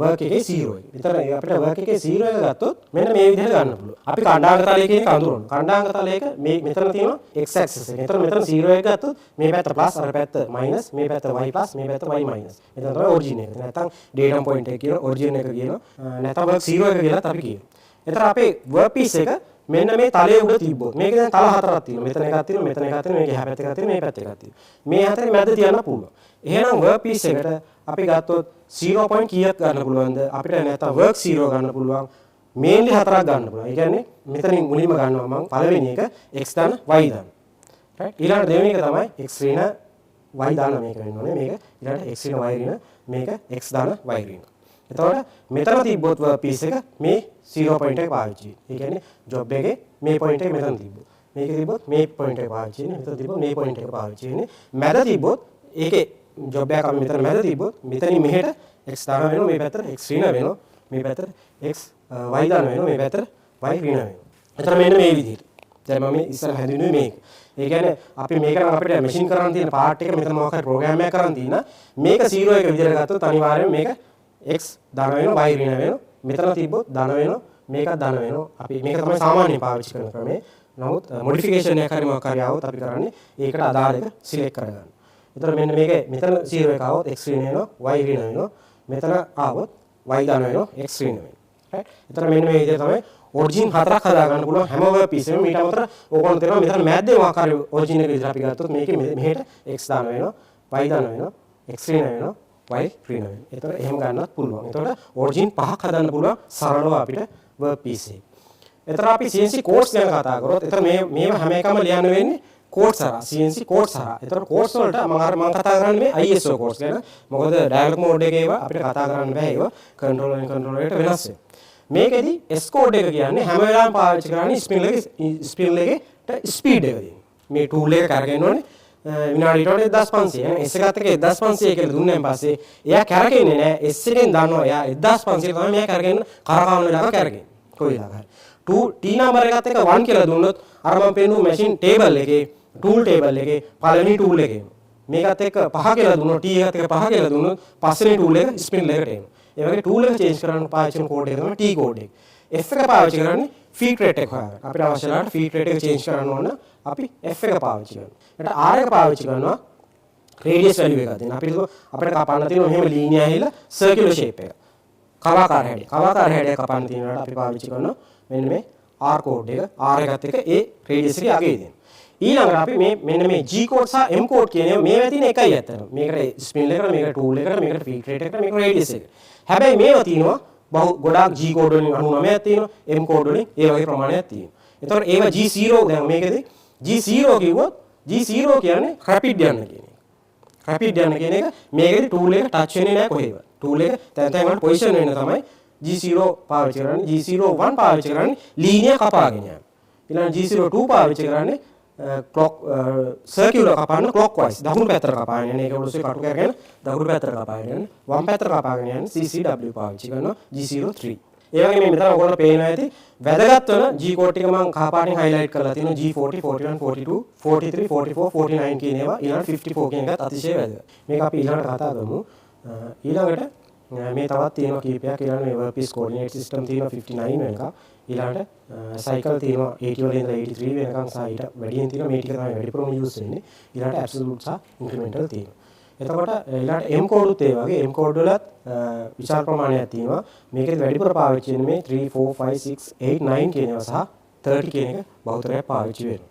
වර්ක් එකේ 0 එක. විතර අපිට වර්ක් එකේ 0 එක ගත්තොත් මෙන්න මේ විදිහට ගන්න පුළුවන්. අපි කණ්ඩායම් තලයේ කියන එක අඳුරනවා. කණ්ඩායම් තලයක මෙතන තියෙනවා x axis එක. මෙතන 0 එක ගත්තොත් මේ පැත්ත ප්ලස් අර පැත්ත මයිනස් මේ පැත්ත y ප්ලස් මේ පැත්ත y මයිනස්. මෙතන තමයි ඔරිජින් එක. නැත්නම් ඩේටම් පොයින්ට් එක කියන ඔරිජින් එක කියන නැත්නම් වර්ක් 0 එක කියලාත් අපි කියනවා. එතන අපේ වර්ක් පීස් එක මෙන්න මේ තලයේ උඩ තිබ්බොත් මේක දැන් තල හතරක් තියෙනවා. මෙතන එකක් තියෙනවා, මෙතන එකක් තියෙනවා, මේක එහා පැත්ත එකක් තියෙනවා, මේ පැත්ත එකක් තියෙනවා. මේ හතරේ මැද තියන්න පුළුවන්. එහෙනම් වර්ක් පීස් එකට අපි ගත්තොත් 0 point කීයක් ගන්න පුළුවන්ද? අපිට නැත්නම් වර්ක් 0 ගන්න පුළුවන්. මේන්ලි හතරක් ගන්න පුළුවන්. ඒ කියන්නේ මෙතනින් මුලින්ම ගන්නවා මම පළවෙනි එක x ධන y ධන. රයිට්. ඊළඟ දෙවෙනි එක තමයි x ඍණ y ධන මේක වෙන්න ඕනේ. මේක ඊළඟ x ඍණ y ඍණ මේක x ධන y ඍණ. එතකොට මෙතන තිබ්බොත් වර්ක් පීස් එක මේ 0 point එක පාවිච්චි වෙනවා. ඒ කියන්නේ ජොබ් එකේ මේ point එක මෙතන තිබ්බොත්. මේක තිබ්බොත් මේ point එක පාවිච්චි වෙන්නේ. මෙතන තිබ්බොත් මේ point එක පාවිච්චි වෙන්නේ. මැද තිබ්බොත් ඒකේ ජොබ් එකක් අපි මෙතන මැද තිබ්බොත් මෙතනින් මෙහෙට x ධන වෙනවා, මේ පැත්තට x ඍණ වෙනවා, මේ පැත්තට x y ධන වෙනවා, මේ පැත්තට y ඍණ වෙනවා. එතන මෙන්න මේ විදිහට. දැන් මම ඉස්සර හැදුනේ මේක. ඒ කියන්නේ අපි මේක නම් අපිට මැෂින් කරන්න තියෙන පාර්ට් එක මෙතන මොකක් හරි ප්‍රෝග්‍රෑම් එකක් කරන්න තියෙන. මේක 0 එක විදිහට ගත්තොත් අනිවාර්යයෙන් මේක x ධන වෙනවා, y ඍණ වෙනවා. මෙතන තිබ්බොත් ධන වෙනවා, මේකත් ධන වෙනවා. අපි මේක තමයි සාමාන්‍යයෙන් පාවිච්චි කරන ක්‍රමය. නමුත් මොඩිෆිකේෂන් එකක් හරි මොකක් හරි ආවොත් අපි කරන්නේ ඒකට අදාළ එක සිලෙක්ට් කරගන්න. එතකොට මෙන්න මේක මෙතන 0 එක ආවොත් x ඍණ වෙනවා, y ඍණ වෙනවා. මෙතන ආවොත් y ධන වෙනවා, x ඍණ වෙනවා. රයිට්. එතකොට මෙන්න මේ විදිහට තමයි ඔරිජින් හතරක් හදා ගන්න පුළුවන් හැම වර්ක් පීස් එකම. ඊට අමතරව ඕගොල්ලෝ තේරෙනවා මෙතන මැද්දේ මොකක් හරි ඔරිජින් එක විදිහට අපි ගත්තොත් මේකේ මෙහෙට x ධන වෙනවා, y ධන වෙනවා, x ඍණ වෙනවා, y ඍණ වෙනවා. එතකොට එහෙම ගන්නත් පුළුවන්. එතකොට ඔරිජින් පහක් හදන්න පුළුවන් සරලව අපිට වර්ක් පීස් එකේ. එතන අපි CNC කෝඩ්ස් ගැන කතා කරොත් එතන මේව හැම එකම ලියන්න වෙන්නේ කෝඩ්ස් හරහා CNC කෝඩ්ස් හරහා. එතකොට කෝඩ්ස් වලට මම කතා කරන්නේ මේ ISO කෝඩ්ස් ගැන. මොකද ඩයලොග් මෝඩ් එකේ ඒවා අපිට කතා කරන්න බෑ. ඒවා කන්ට්‍රෝලර් එකට වෙනස් වෙනවා. මේකෙදි S කෝඩ් එක කියන්නේ හැම වෙලාවෙම පාවිච්චි කරන්නේ ස්පින්ඩල් එකේ ස්පීඩ් එක දෙන්නේ. මේ ටූල් එක කරගෙන ඕනේ විනාඩියට 1500. S එකත් එක්ක 1500 කියලා දුන්නාන් පස්සේ එයා කැරකෙන්නේ නැහැ. S එකෙන් දන්නවා එයා 1500 තමයි මෙයා කැරගෙන කරකවන වෙලාවක කැරගෙන්නේ. කොයි වෙලාවක හරි. T නම්බර් එකත් එක්ක 1 කියලා දුන්නොත් අර මම පෙන්නු මැෂින් ටේබල් එකේ ටූල් ටේබල් එකේ පළවෙනි ටූල් එකේ මේකත් එක්ක 5 කියලා දුන්නොත් T එකත් එක්ක 5 කියලා දුන්නොත් පස්වෙනි ටූල් එක ස්පින්ඩල් එකට එනවා. ඒ වගේ ටූල් එක චේන්ජ් කරන්න පාවිච්චි කරන කෝඩ් එක තමයි T කෝඩ් එක. F එක පාවිච්චි කරන්නේ ෆීඩ් රේට් එක හොයාගන්න. අපිට අවශ්‍ය වෙලාවට ෆීඩ් රේට් එක චේන්ජ් කරන්න ඕන අපි F එක පාවිච්චි කරනවා. ඊට R එක පාවිච්චි කරනවා රේඩියස් වැලියු එක දෙන්න. අපිට කපන්න තියෙනවා මෙහෙම ලීනියර් ඇහිලා සර්කියුලර් ෂේප් එක. කවාකාර හැඩය. කවාකාර හැඩය කපන්න තියෙනකොට අපි පාවිච්චි කරනවා මෙන්න මේ R කෝඩ් එක. R එකත් එක්ක ඒ රේඩියස් එකේ අගේ දෙන්න. ඊළඟට අපි මෙන්න මේ G කෝඩ් සහ M කෝඩ් කියන ඒවා මේවා තියෙන එකයි ඇත්තටම. මේකට ස්පින්ඩල් එකට, මේකට ටූල් එකට, මේකට ෆීඩ් රේට් එකට, මේකට රේඩියස් එකට. හැබැයි මේවා තියෙනවා ගොඩාක් G කෝඩ් වලින් 99ක් තියෙනවා, M කෝඩ් වලින් ඒ වගේ ප්‍රමාණයක් තියෙනවා. එතකොට ඒවා G0 දැන් මේකදී G0 කිව්වොත් G0 කියන්නේ රැපිඩ් යන්න කියන එක. රැපිඩ් යන්න කියන එක මේකේදී ටූල් එක ටච් වෙන්නේ නැහැ කොහෙවත්. ටූල් එක තැන් තැන් වලට පොසිෂන් වෙන්න තමයි G0 පාවිච්චි කරන්නේ. G01 පාවිච්චි කරන්නේ ලීනියර් කපාගෙන යන්න. ඊළඟ G02 පාවිච්චි කරන්නේ clock circular කපාන clockwise දකුණු පැත්තට කපාගෙන යන එක ඔලුසේ කටු කරගෙන දකුණු පැත්තට කපාගෙන යන වම් පැත්තට කපාගෙන යන CCW පාවිච්චි කරනවා G03. ඒ වගේ මේ මෙතන ඔයගොල්ලෝ පේනවා ඇති වැදගත් වෙන G කෝඩ් ටික මම කහපාටින් highlight කරලා තියෙනවා G40 41 42 43 44 49 කියන ඒවා ඊළඟ 54 කියන එකත් අතිශය වැදගත්. මේක අපි ඊළඟට කතා කරමු. ඊළඟට මේ තවත් තියෙනවා කීපයක්. ඊළඟ මේ workpiece coordinate system තියෙනවා 59 වෙනකම්. ඊළඟට cycle තියෙනවා 80 වලින් ඉඳලා 83 වෙනකම් සහ ඊට වැඩියෙන් තියෙනවා මේ ටික තමයි වැඩිපුරම use වෙන්නේ. ඊළඟට absolute සහ incremental තියෙනවා. එතකොට ඊළඟට M කෝඩ් උත් ඒ වගේ M කෝඩ් වලත් විශාල ප්‍රමාණයක් තියෙනවා. මේකෙත් වැඩිපුර පාවිච්චි වෙන්නේ මේ 3 4 5 6 8 9 කියන ඒවා සහ 30 කියන එක බහුතරයක් පාවිච්චි වෙනවා.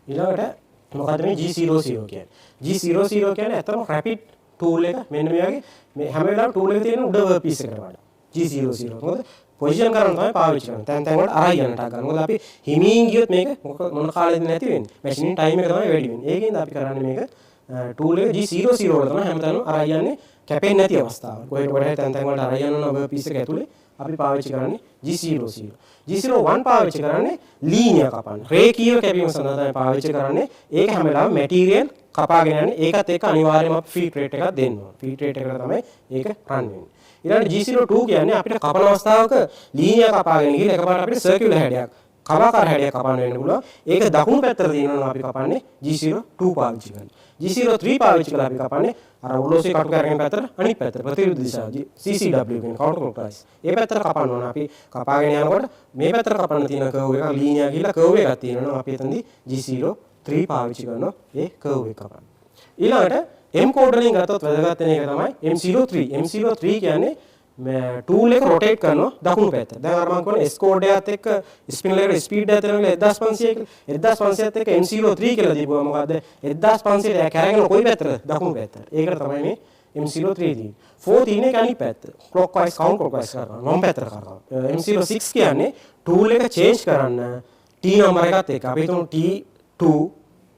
ඊළඟට මොකද්ද මේ G00 කියන්නේ? G00 කියන්නේ ඇත්තම rapid tool එක මෙන්න මේ වගේ මේ හැම වෙලාවෙම tool එක තියෙන උඩ workpiece එකට වඩා G00. මොකද පොසිෂන් කරන්න තමයි පාවිච්චි කරන්නේ. තැන් තැන් වලට අරයි යන්නට ගන්න. මොකද අපි හිමින් ගියොත් මේක මොන කාලෙද නැති වෙන්නේ. මැෂින් ටයිම් එක තමයි වැඩි වෙන්නේ. ඒකෙන්ද අපි කරන්නේ මේක tool එක G00 වල තමයි හැමතැනම අරයි යන්නේ කැපෙන්නේ නැති අවස්ථාව. කොහෙට කොහෙට තැන් තැන් වලට අරයි යනවා workpiece එක ඇතුලේ අපි පාවිච්චි කරන්නේ G00. G01 පාවිච්චි කරන්නේ ලීනියර් කපන්න. රේඛීය කැපීම සඳහා තමයි පාවිච්චි කරන්නේ. ඒක හැම වෙලාවෙම මැටීරියල් කපාගෙන යන්නේ. ඒකත් එක්ක අනිවාර්යයෙන්ම අපි ෆීඩ් රේට් එකක් දෙන්න ඕන. ෆීඩ් රේට් එකට තමයි ඒක රන් වෙන්නේ. ඊළඟට G02 කියන්නේ අපිට කපන අවස්ථාවක ලීනියර් කපාගෙන ගිහලා එකපාරට අපිට සර්කියුලර් හැඩයක් කවාකාර හැඩයක් කපන්න වෙන්න පුළුවන්. ඒක දකුණු පැත්තට තියෙනවා අපි කපන්නේ G02 පාවිච්චි කරන්නේ. G03 පාවිච්චි කරලා අපි කපන්නේ අර ඔලෝසේ කටු කරගෙන පැත්තට අනිත් පැත්තට ප්‍රතිවිරුද්ධ දිශාව CCW කියන counter clockwise. ඒ පැත්තට කපන්න ඕන. අපි කපාගෙන යනකොට මේ පැත්තට කපන්න තියෙන කර්ව් එක ලීනියර් ගිහලා කර්ව් එකක් තියෙනවා. අපි එතනදී G03 පාවිච්චි කරනවා ඒ කර්ව් එක කපන්න. ඊළඟට M කෝඩ් වලින් ගත්තොත් වැදගත් වෙන එක තමයි M03. M03 කියන්නේ tool එක rotate කරනවා දකුණු පැත්තට. දැන් අර මම කියන්නේ S කෝඩ් එකත් එක්ක ස්පින්ඩල් එකට ස්පීඩ් එක දෙනවා 1500 කියලා. 1500ත් එක්ක M03 කියලා දීපුවා මොකද 1500ට එයා කැරගෙන කොයි පැත්තටද? දකුණු පැත්තට. ඒකට තමයි මේ M03 තියෙන්නේ. 4 තියෙන්නේ අනිත් පැත්ත. clockwise counter clockwise කරනවා. වම් පැත්තට කරනවා. M06 කියන්නේ tool එක change කරන්න T නම්බර් එකත් එක්ක. අපි හිතමු T2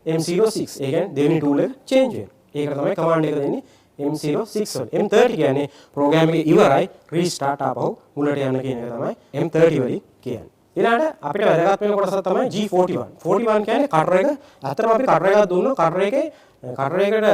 M06. ඒ කියන්නේ දෙවෙනි tool එක change වෙනවා. ඒකට තමයි command එක දෙන්නේ M06 වල. M30 කියන්නේ program එක ඉවරයි restart ආපහු මුලට යන්න කියන එක තමයි M30 වලින් කියන්නේ. ඊළඟට අපිට වැදගත් වෙන කොටස තමයි G41. 41 කියන්නේ cutter එක. අතරම අපි cutter එකක් දුන්නොත් cutter එකේ cutter එකට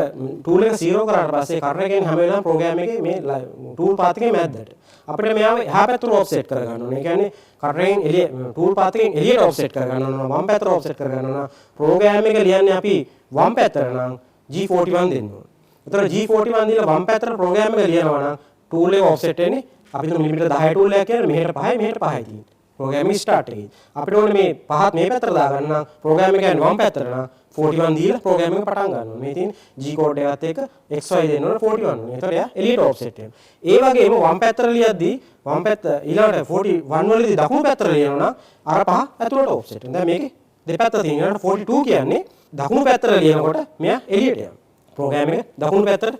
tool එක 0 කරාට පස්සේ cutter එකෙන් හැම වෙලාවෙම program එකේ මේ tool path එකේ මැද්දට අපිට මෙයාව එහා පැත්තට offset කරගන්න ඕනේ. ඒ කියන්නේ cutter එකෙන් එළිය tool path එකෙන් එළියට offset කරගන්න ඕන. වම් පැත්තට offset කරගන්න ඕන. program එක ලියන්නේ අපි වම් පැත්තට නම් G41 දෙන්න ඕන. එතකොට G41 දීලා වම් පැත්තට ප්‍රෝග්‍රෑම් එක ලියනවා නම් tool එක offset වෙන්නේ අපි හිතමු මිලිමීටර 10 tool එකක් කියන්නේ මෙහෙට 5යි මෙහෙට 5යි තියෙන්නේ. ප්‍රෝග්‍රෑම් එක start එකේ. අපිට ඕනේ මේ පහත් මේ පැත්තට දාගන්න නම් ප්‍රෝග්‍රෑම් එක යන්නේ වම් පැත්තට නම් 41 දීලා ප්‍රෝග්‍රෑම් එක පටන් ගන්න ඕනේ. මේ තියෙන G කෝඩ් එකත් එක්ක XY දෙන්න ඕනේ 41 ඕනේ. එතකොට එයා එළියට offset වෙනවා. ඒ වගේම වම් පැත්තට ලියද්දී වම් පැත්ත ඊළඟට 41 වලදී දකුණු පැත්තට ලියනවා නම් අර පහ ඇතුළට offset වෙනවා. දැන් මේකේ දෙපැත්ත තියෙනවා. 42 කියන්නේ දකුණු පැත්තට ලියනකොට මෙයා එළියට යනවා. ප්‍රෝග්‍රෑම් එක දකුණු පැත්තට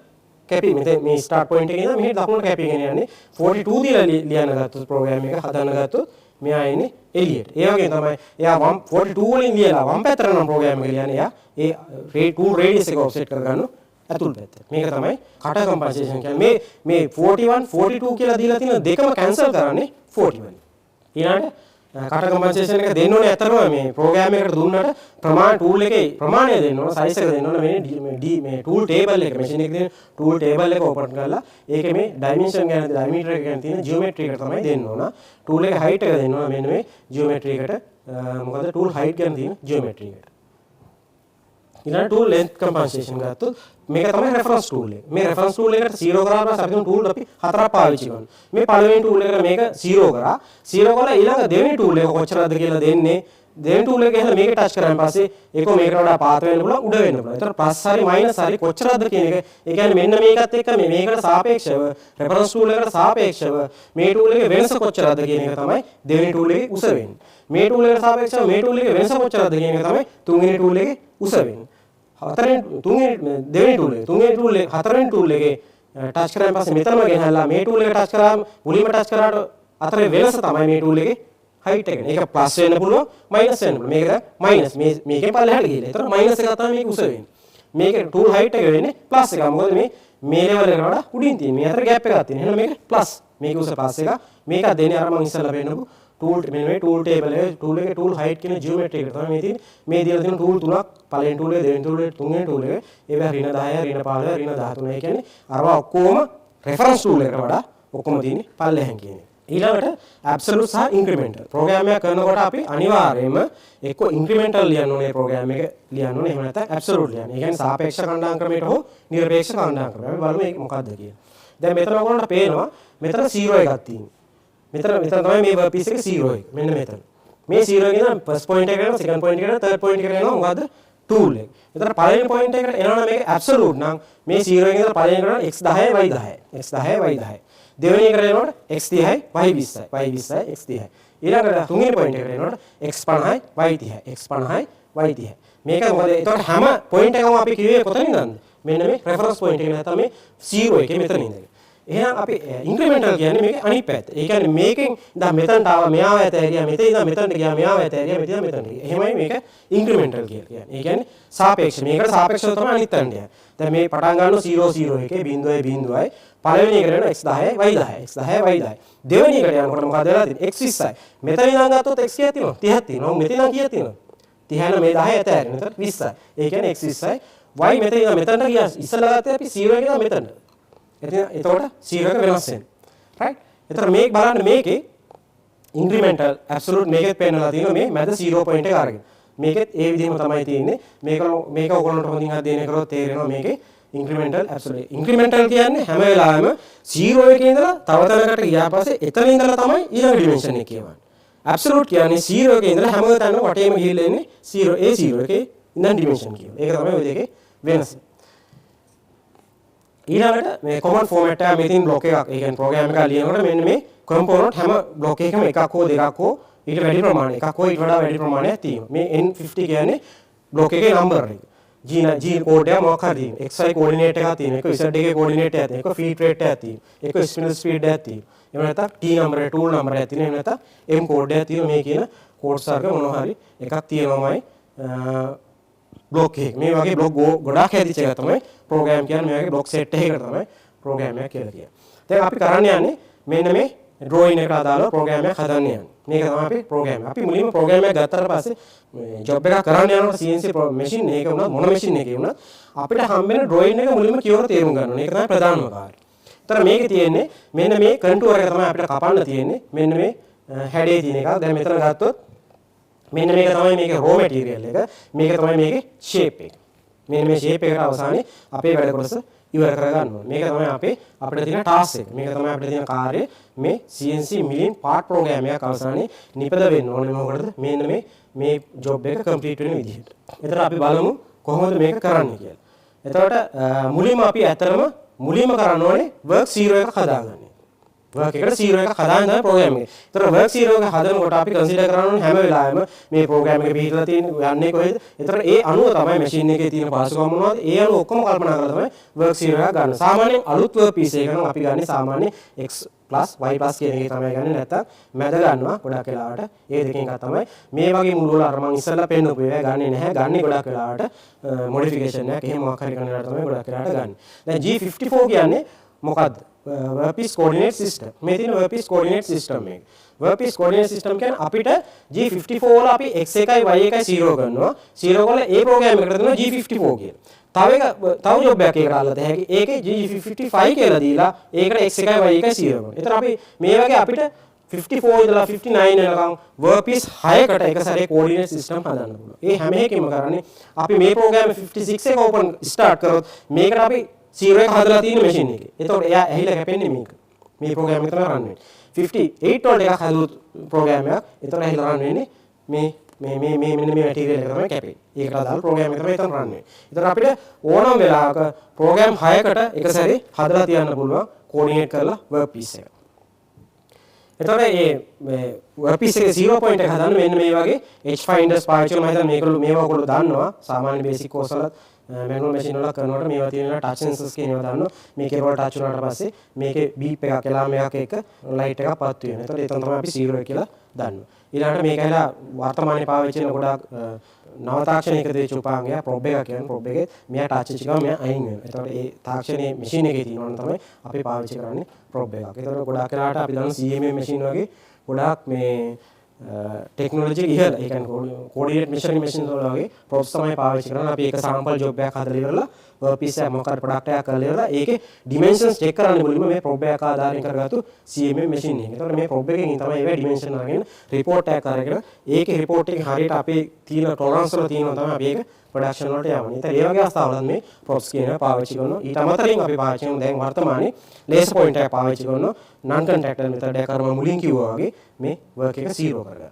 කැපි මේ ස්ටාර්ට් පොයින්ට් එකේ ඉඳන් මෙහෙට දකුණට කැපිගෙන යන්නේ 42 දීලා ලියන ගත්තොත් ප්‍රෝග්‍රෑම් එක හදන්න ගත්තොත් මෙයා එන්නේ එළියට. ඒ වගේ තමයි එයා 42 වලින් ලියලා වම් පැත්තට නම් ප්‍රෝග්‍රෑම් එක ලියන්නේ එයා ඒ tool radius එක offset කරගන්න ඇතුල් පැත්ත. මේක තමයි කට කම්පන්සේෂන් කියන්නේ. මේ 41 42 කියලා දීලා තියෙන දෙකම කැන්සල් කරන්නේ 41. ඊළඟට කට කම්පන්සේෂන් එක දෙන්න ඕනේ අතරම මේ ප්‍රෝග්‍රෑම් එකකට දුන්නට ප්‍රමාණ ටූල් එකේ ප්‍රමාණය දෙන්න ඕන සයිස් එක දෙන්න ඕන මේ ටූල් ටේබල් එක මැෂින් එකේ තියෙන ටූල් ටේබල් එක ඕපන් කරලා ඒකේ මේ ඩයිමන්ෂන් ගැන ඩයිමීටර් එක ගැන තියෙන ජියෝමෙට්‍රි එක තමයි දෙන්න ඕන ටූල් එකේ හයිට් එක දෙන්න ඕන මෙන්න මේ ජියෝමෙට්‍රි එකට මොකද ටූල් හයිට් ගැන තියෙන ජියෝමෙට්‍රි එකට ඊළඟ ටූල් ලෙන්ත් කම්පන්සේෂන් ගත්තොත් මේක තමයි රෙෆරන්ස් ටූල් එක. මේ රෙෆරන්ස් ටූල් එකට 0 කරාම අපි තුන් ටූල් අපි හතරක් පාවිච්චි කරනවා. මේ පළවෙනි ටූල් එකට මේක 0 කරා. 0 කරලා ඊළඟ දෙවෙනි ටූල් එක කොච්චරද කියලා දෙන්නේ. දෙවෙනි ටූල් එක ගහලා මේක ටච් කරාන් පස්සේ ඒක මේකට වඩා පාත් වෙන්න පුළුවන් උඩ වෙන්න පුළුවන්. ඒතර ප්ලස් හරි මයිනස් හරි කොච්චරද කියන එක. ඒ කියන්නේ මෙන්න මේකත් එක්ක මේකට සාපේක්ෂව රෙෆරන්ස් ටූල් එකට සාපේක්ෂව මේ ටූල් එකේ වෙනස කොච්චරද කියන එක තමයි දෙවෙනි ටූල් එකේ උස වෙන්නේ. මේ ටූල් එකට සාපේක්ෂව මේ ටූල් එකේ වෙනස කොච්චරද කියන එක තමයි තුන්වෙනි ටූල් එකේ උස වෙන්නේ. දෙවෙනි ටූල් එක හතරවෙනි ටූල් එකේ ටච් කරාන් පස්සේ මෙතනම ගෙනහැල්ලා මේ ටූල් එක ටච් කරාම මුලින්ම ටච් කරාට අතරේ වෙනස තමයි මේ ටූල් එකේ හයිට් එක. ඒක ප්ලස් වෙන්න පුළුවන් මයිනස් වෙන්න පුළුවන්. මේක මයිනස් මේකෙන් පල්ලෙහාට ගිහලා. ඒතර මයිනස් එක තමයි මේක උස වෙන්නේ. මේකේ ටූල් හයිට් එක වෙන්නේ ප්ලස් එක. මොකද මේ ලෙවල් එකට වඩා උඩින් තියෙන. මේ අතර ગેප් එකක් තියෙන. එහෙනම් මේක ප්ලස්. මේක උස ප්ලස් එක. මේක දෙන්නේ අර මම ඉස්සෙල්ලා පෙන්නපු ටූල් මේ ටූල් ටේබල් එකේ ටූල් එකේ ටූල් හයිට් කියන ජියෝමෙට්‍රි එක තමයි මේ තියෙන්නේ. මේ දීලා තියෙන ටූල් තුනක් පළවෙනි ටූල් එක දෙවෙනි ටූල් එක තුන්වෙනි ටූල් එක ඒවා ඍණ 10 ඍණ 15 ඍණ 13. ඒ කියන්නේ අරවා ඔක්කොම රෙෆරන්ස් ටූල් එකට වඩා ඔක්කොම තියෙන්නේ පල්ලෙහෙන් කියන්නේ. ඊළඟට ඇබ්සලූට් සහ ඉන්ක්‍රිමෙන්ටල් ප්‍රෝග්‍රෑම් එකක් කරනකොට අපි අනිවාර්යයෙන්ම එක්ක ඉන්ක්‍රිමෙන්ටල් ලියන්න ඕනේ ප්‍රෝග්‍රෑම් එක ලියන්න ඕනේ. එහෙම නැත්නම් ඇබ්සලූට් ලියන්න. ඒ කියන්නේ සාපේක්ෂ කණ්ඩායම් ක්‍රමයට හෝ නිරපේක්ෂ කණ්ඩායම් ක්‍රමයට. අපි බලමු මේක මොකක්ද කියලා. දැන් මෙතන ඔයගොල්ලන්ට පේනවා මෙතන 0 එකක් තියෙනවා. මෙතන තමයි මේ වර්ක් පීස් එකේ 0 එක. මෙන්න මෙතන. මේ 0 එක ඉඳන් ෆස්ට් පොයින්ට් එකට යනවා, සෙකන්ඩ් පොයින්ට් එකට, තර්ඩ් පොයින්ට් එකට යනවා. මොකද්ද? ටූල් එක. මෙතන පළවෙනි පොයින්ට් එකට එනවනම් මේක ඇබ්සලූට් නම් මේ 0 එකෙන් ඉඳලා පළවෙනි එකට x10 y10. x10 y10. දෙවෙනි එකට එනකොට x30 y20. y20 x30. ඊළඟට තුන්වෙනි පොයින්ට් එකට එනකොට x50 y30. x50 y30. මේක මොකද? එතකොට හැම පොයින්ට් එකම අපි කිව්වේ කොතනින්ද? මෙන්න මේ රෙෆරන්ස් පොයින්ට් එකේ නැත්නම් මේ 0 එකේ මෙතන ඉඳලා. එහෙනම් අපි ඉන්ක්‍රිමෙන්ටල් කියන්නේ මේකේ අනිත් පැත්ත. ඒ කියන්නේ මේකෙන් දැන් මෙතනට ආවා මෙයාව ඇත ඇරියා මෙතන ඉඳන් මෙතනට ගියා මෙයාව ඇත ඇරියා මෙතන මෙතනට ගියා. එහෙමයි මේක ඉන්ක්‍රිමෙන්ටල් කියලා කියන්නේ. ඒ කියන්නේ සාපේක්ෂ. මේකට සාපේක්ෂව තමයි අනිත් තැනට යන්නේ. දැන් මේ පටන් ගන්නවා 0 0 එකේ බිඳුවයි බිඳුවයි. පළවෙනි එකට යනවා x10 y10 x10 y10. දෙවෙනි එකට යනකොට මොකද වෙලා තියෙන්නේ? x20යි. මෙතන ඉඳන් ගත්තොත් x කීයක් තියෙනවද? 30ක් තියෙනවා. මෙතන ඉඳන් කීයක් තියෙනවද? 30 මේ 10 ඇත ඇරියා. මෙතන 20යි. ඒ කියන්නේ x20යි. y මෙතන ඉඳන් මෙතනට ගියා. ඉස්සෙල්ලා ගත්තේ අපි 0 එකේ ඉඳන් මෙතනට. එතකොට 0 එක වෙනස් වෙනවා. රයිට්? එතකොට මේක බලන්න මේකේ ඉන්ක්‍රිමෙන්ටල් ඇබ්සලූට් මේකෙත් පෙන්නලා තියෙනවා මේ මැද 0 පොයින්ට් එක අරගෙන. මේකෙත් ඒ විදිහම තමයි තියෙන්නේ. මේක ඔයගොල්ලන්ට හොඳින් අධ්‍යයනය කරොත් තේරෙනවා මේකේ ඉන්ක්‍රිමෙන්ටල් ඇබ්සලූට්. ඉන්ක්‍රිමෙන්ටල් කියන්නේ හැම වෙලාවෙම 0 එකේ ඉඳලා තව තැනකට ගියා පස්සේ එතන ඉඳලා තමයි ඊළඟ ඩිමෙන්ෂන් එක කියවන්නේ. ඇබ්සලූට් කියන්නේ 0 එකේ ඉඳලා හැම තැනම වටේම ගිහිල්ලා ඉන්නේ 0 ඒ 0 එකේ ඉඳන් ඩිමෙන්ෂන් කියනවා. ඒක තමයි ඔය දෙකේ වෙනස. ඊළඟට මේ කොමන් ෆෝමැට් එක මෙතින් බ්ලොක් එකක්. ඒ කියන්නේ ප්‍රෝග්‍රෑම් එකක් ලියනකොට මෙන්න මේ කම්පොනන්ට් හැම බ්ලොක් එකකම එකක් හෝ දෙකක් හෝ ඊට වැඩි ප්‍රමාණයක් එකක් හෝ ඊට වඩා වැඩි ප්‍රමාණයක් තියෙනවා. මේ N50 කියන්නේ බ්ලොක් එකේ නම්බර් එක. G කෝඩ් එක මොකක් හරි තියෙනවා. XY කෝඩිනේට් එකක් තියෙනවා. එක Z එකේ කෝඩිනේට් එකක් තියෙනවා. එක ෆීඩ් රේට් එකක් තියෙනවා. එක ස්පිනල් ස්පීඩ් එකක් තියෙනවා. එහෙම නැත්නම් T නම්බර් එක ටූල් නම්බර් එකක් තියෙනවා. එහෙම නැත්නම් M කෝඩ් එකක් තියෙනවා. මේ කියන කෝඩ්ස් වර්ග මොනවා හරි එකක් තියෙනවාමයි බ්ලොක් එක. මේ වගේ බ්ලොක් ගොඩාක් හැදිච්ච එක තමයි ප්‍රෝග්‍රෑම් කියන්නේ. මේ වගේ බ්ලොක් සෙට් එකකට තමයි ප්‍රෝග්‍රෑම් එකක් කියලා කියන්නේ. දැන් අපි කරන්න යන්නේ මෙන්න මේ ඩ්‍රෝයින් එකට අදාළව ප්‍රෝග්‍රෑම් එකක් හදන්න යන්නේ. මේක තමයි අපි ප්‍රෝග්‍රෑම් එක. අපි මුලින්ම ප්‍රෝග්‍රෑම් එක ගත්තාට පස්සේ මේ ජොබ් එකක් කරන්න යනකොට CNC මැෂින් එකේ වුණත් මොන මැෂින් එකේ වුණත් අපිට හම්බෙන ඩ්‍රෝයින් එක මුලින්ම කියවලා තේරුම් ගන්න ඕනේ. ඒක තමයි ප්‍රධානම කාර්යය. ඒතර මේකේ තියෙන්නේ මෙන්න මේ කන්ටුවර් එක තමයි අපිට කපන්න තියෙන්නේ. මෙන්න මේ හැඩේ තියෙන එක. දැන් මෙතන ගත්තොත් මෙන්න මේක තමයි මේකේ රෝ මැටීරියල් එක. මේක තමයි මේකේ ෂේප් එක. මෙන්න මේ ෂේප් එකට අවසානයේ අපේ වැඩ කොටස ඉවර කර ගන්න ඕනේ. මේක තමයි අපිට තියෙන ටාස්ක් එක. මේක තමයි අපිට තියෙන කාර්යය. මේ CNC මිලින් පාර්ට් ප්‍රෝග්‍රෑම් එකක් අවසානයේ නිපද වෙන්න ඕනේ. මොකටද? මෙන්න මේ ජොබ් එක කම්ප්ලීට් වෙන විදිහට. එතකොට අපි බලමු කොහොමද මේක කරන්නේ කියලා. එතකොට මුලින්ම අපි ඇත්තටම කරන්න ඕනේ work 0 එකක් හදාගන්න. work එකට 0 එකක් හදාගෙන තමයි ප්‍රෝග්‍රෑම් එක. ඒතර work 0 එක හදනකොට අපි කන්සිඩර් කරන්න ඕනේ හැම වෙලාවෙම මේ ප්‍රෝග්‍රෑම් එක පිළිතලා තියෙන්නේ යන්නේ කොහෙද? ඒතර ඒ අණුව තමයි මැෂින් එකේ තියෙන පහසුකම් මොනවද? ඒ අණුව ඔක්කොම කල්පනා කරලා තමයි work 0 එක ගන්න. සාමාන්‍යයෙන් අලුත් work piece එකක නම් අපි ගන්නේ සාමාන්‍ය x y කියන එකේ තමයි ගන්නේ. නැත්තම් මැද ගන්නවා ගොඩක් වෙලාවට. ඒ දෙකෙන් එකක් තමයි මේ වගේ මුල් වල අර මං ඉස්සෙල්ලා පෙන්නපු ඒවා ගන්නේ නැහැ. ගන්නේ ගොඩක් වෙලාවට මොඩිෆිකේෂන් එකක් එහෙම මොකක් හරි කරන වෙලාවට තමයි ගොඩක් වෙලාවට ගන්නේ. දැන් G54 කියන්නේ මොකද්ද? वर्कपीस कोऑर्डिनेट सिस्टम මේ තියෙන वर्कपीस कोऑर्डिनेट सिस्टम එක वर्कपीस कोऑर्डिनेट सिस्टम කියන්නේ අපිට G54 වල අපි x එකයි y එකයි 0 කරනවා 0 කරලා ඒ ප්‍රෝග්‍රෑම් එකට දෙනවා G54 කියලා. තව ජොබ් එකක් එකකට අල්ලත හැකි. ඒකේ G55 කියලා දීලා ඒකට x එකයි y එකයි 0 කරනවා. ඒතර අපි මේ වගේ අපිට 54 ඉඳලා 59 වෙනකම් workpiece 6කට එක සැරේ coordinate system හදන්න පුළුවන්. ඒ හැම එකකින්ම කරන්නේ අපි මේ program 56 එක open start කරොත් මේකට අපි 0 එක හදලා තියෙන machine එකේ. එතකොට එයා ඇහිලා කැපෙන්නේ මේක. මේ program එක තමයි run වෙන්නේ. 58 වලට එකක් හදුවොත් program එකක්. එතකොට ඇහිලා run වෙන්නේ මේ මෙන්න මේ material එක තමයි කැපෙන්නේ. ඒකට අදාළ program එක තමයි එතන run වෙන්නේ. එතකොට අපිට ඕනම වෙලාවක program 6කට එක සැරේ හදලා තියන්න පුළුවන් coordinate කරලා workpiece එක. එතකොට මේ workpiece එකේ 0 point එක හදන්න මෙන්න මේ වගේ h finders පාවිච්චි කරලා මම හිතන්නේ මේවා ඔයගොල්ලෝ දන්නවා සාමාන්‍ය basic course වලත් manual machine වල කරනකොට මේවා තියෙනවා touch sensors කියන ඒවා දන්නවා මේකේ roll touch වුණාට පස්සේ මේකේ beep එකක් alarm එකක් එක light එකක් පත් වෙනවා. එතකොට එතන තමයි අපි 0 කියලා දන්නවා. ඊළඟට මේක ඇවිල්ලා වර්තමානයේ පාවිච්චි කරන ගොඩාක් නව තාක්ෂණයක දෙච්ච උපාංගය probe එක කියන්නේ probe එකේ මෙයා touch එක ගාව මෙයා අයින් වෙනවා. එතකොට ඒ තාක්ෂණයේ machine එකේ තියෙනවනම් තමයි අපි පාවිච්චි කරන්නේ probe එකක්. ඒතකොට ගොඩාක් වෙලාවට අපි දන්න CMM machine වගේ ගොඩාක් මේ ටෙක්නොලොජි ඉහළ ඒ කියන්නේ coordinate measuring machine වල වගේ probes තමයි පාවිච්චි කරන්නේ. අපි එක sample job එකක් හදලා ඉවරලා workpiece එක මොකක්ද product එකක් කරලා ඉවරලා ඒකේ dimensions check කරන්න මුලින්ම මේ probe එක ආධාරයෙන් කරගත්තු CMM machine එක. ඒතකොට මේ probe එකකින් තමයි ඒවා dimension අරගෙන report එකක් අරගෙන ඒකේ report එකේ හරියට අපේ තියෙන tolerance වල තියෙනවා තමයි අපි ඒක production වලට යවන්නේ. ඒතර ඒ වගේ අවස්ථාවලත් මේ probes කියන ඒවා පාවිච්චි කරනවා. ඊට අමතරින් අපි පාවිච්චි කරන දැන් වර්තමානයේ laser pointer එක පාවිච්චි කරනවා. non contactor method එක කරම මුලින් කිව්වා වගේ මේ work එක 0 කරගන්න.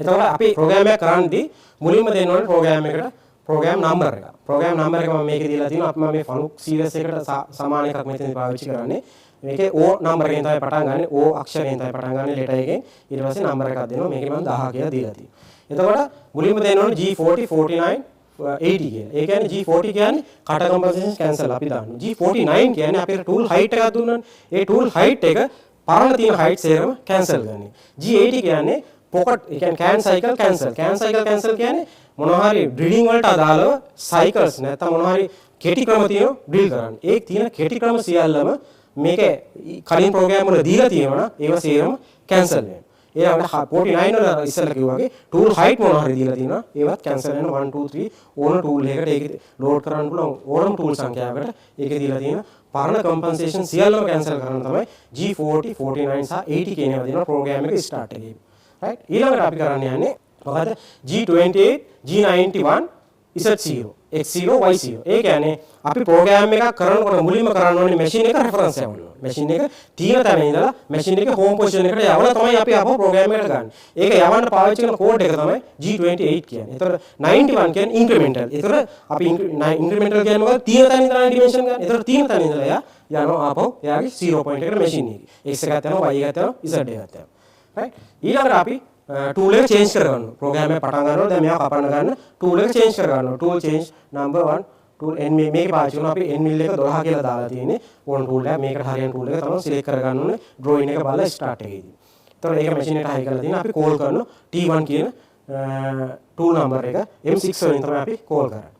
එතකොට අපි program එක කරන්නේ මුලින්ම දෙන්න ඕනේ program එකට program number එක. program number එක මම මේකේ දීලා තියෙනවා. අපි මම මේ Fanuc series එකට සමාන එකක් මෙතනදී පාවිච්චි කරන්නේ. මේකේ O number එකෙන් තමයි පටන් ගන්නෙ. O අක්ෂරයෙන් තමයි පටන් ගන්නෙ letter එකෙන්. ඊට පස්සේ number එකක් දෙනවා. මේකේ මම 1000 කියලා දීලා තියෙනවා. එතකොට මුලින්ම දෙන්න ඕනේ G40 49 80 කියලා. ඒ කියන්නේ G40 කියන්නේ cut compensation cancel අපි දානවා. G49 කියන්නේ අපේ tool height එකක් දුන්නානේ. ඒ tool height එක පරණ තියෙන height සේරම cancel ගන්නේ. G80 කියන්නේ pocket ඒ කියන්නේ can cycle cancel කියන්නේ මොනවා හරි drilling වලට අදාළව cycles නැත්නම් මොනවා හරි කෙටි ක්‍රම තියෙනවා drill කරන්න. ඒ තියෙන කෙටි ක්‍රම සියල්ලම මේකේ කලින් program වල දීලා තියෙනවා නම් ඒවා සේරම cancel වෙනවා. ඊළඟට 49 වල ඉස්සෙල්ලා කිව්වා වගේ tool height මොනවා හරි දීලා තියෙනවා ඒවත් cancel වෙනවා 1 2 3 ඕන tool එකකට ඒක load කරන්න පුළුවන් ඕනම tool සංඛ්‍යාවකට ඒකේ දීලා තියෙන පරණ compensation සියල්ලම cancel කරන්න තමයි G40 49 සහ 80 කියන ඒවා දෙනවා program එක start එකේ. right ඊළඟට අපි කරන්න යන්නේ මොකද G28 G91 Z0 X0 Y0 ඒ කියන්නේ අපි program එකක් කරනකොට මුලින්ම කරන්න ඕනේ machine එක reference යවන්න ඕනේ. machine එක තියෙන තැන ඉඳලා machine එකේ home position එකට යවලා තමයි අපි ආපහු program එකට ගන්න. ඒක යවන්න පාවිච්චි කරන code එක තමයි G28 කියන්නේ. ඒතර 91 කියන්නේ incremental. ඒතර අපි incremental කියන්නේ මොකද? තියෙන තැන ඉඳලා dimension ගන්න. ඒතර තියෙන තැන ඉඳලා එයා යනවා ආපහු එයාගේ 0 point එකට machine එකේ. X එකක් යනවා Y එකක් යනවා Z එකක් යනවා. right ඊළඟට අපි tool එක change කරගන්නවා. program එක පටන් ගන්නකොට දැන් මෙයා කපන්න ගන්න tool එක change කරගන්නවා. tool change number 1 tool n මේක පාවිච්චි කරනවා අපි n mill එක 12 කියලා දාලා තියෙන්නේ. ඕන tool එක මේකට හරියන tool එක තමයි select කරගන්න ඕනේ drawing එක බලලා start එකේදී. එතකොට ඒක machine එකට high කරලා තියෙනවා. අපි call කරනවා T1 කියන tool number එක M6 වලින් තමයි අපි call කරන්නේ.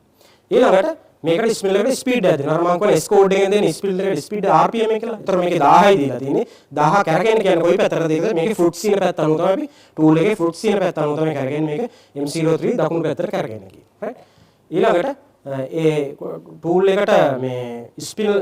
ඊළඟට මේකට ස්පීඩ් එකට ස්පීඩ් එකක් දෙනවා. මම කියන්නේ S code එකෙන් දෙන ස්පීඩ් එකට ස්පීඩ් RPM එක කියලා. ඒතර මේකේ 1000යි දීලා තියෙන්නේ. 1000 කරගෙන කියන්නේ කොයි පැත්තටද කියලා. මේකේ fruits කියන පැත්ත අනුව තමයි අපි tool එකේ fruits කියන පැත්ත අනුව තමයි කරගෙන මේක M03 දකුණු පැත්තට කරගෙන ගියේ. right ඊළඟට ඒ tool එකට මේ ස්පිල්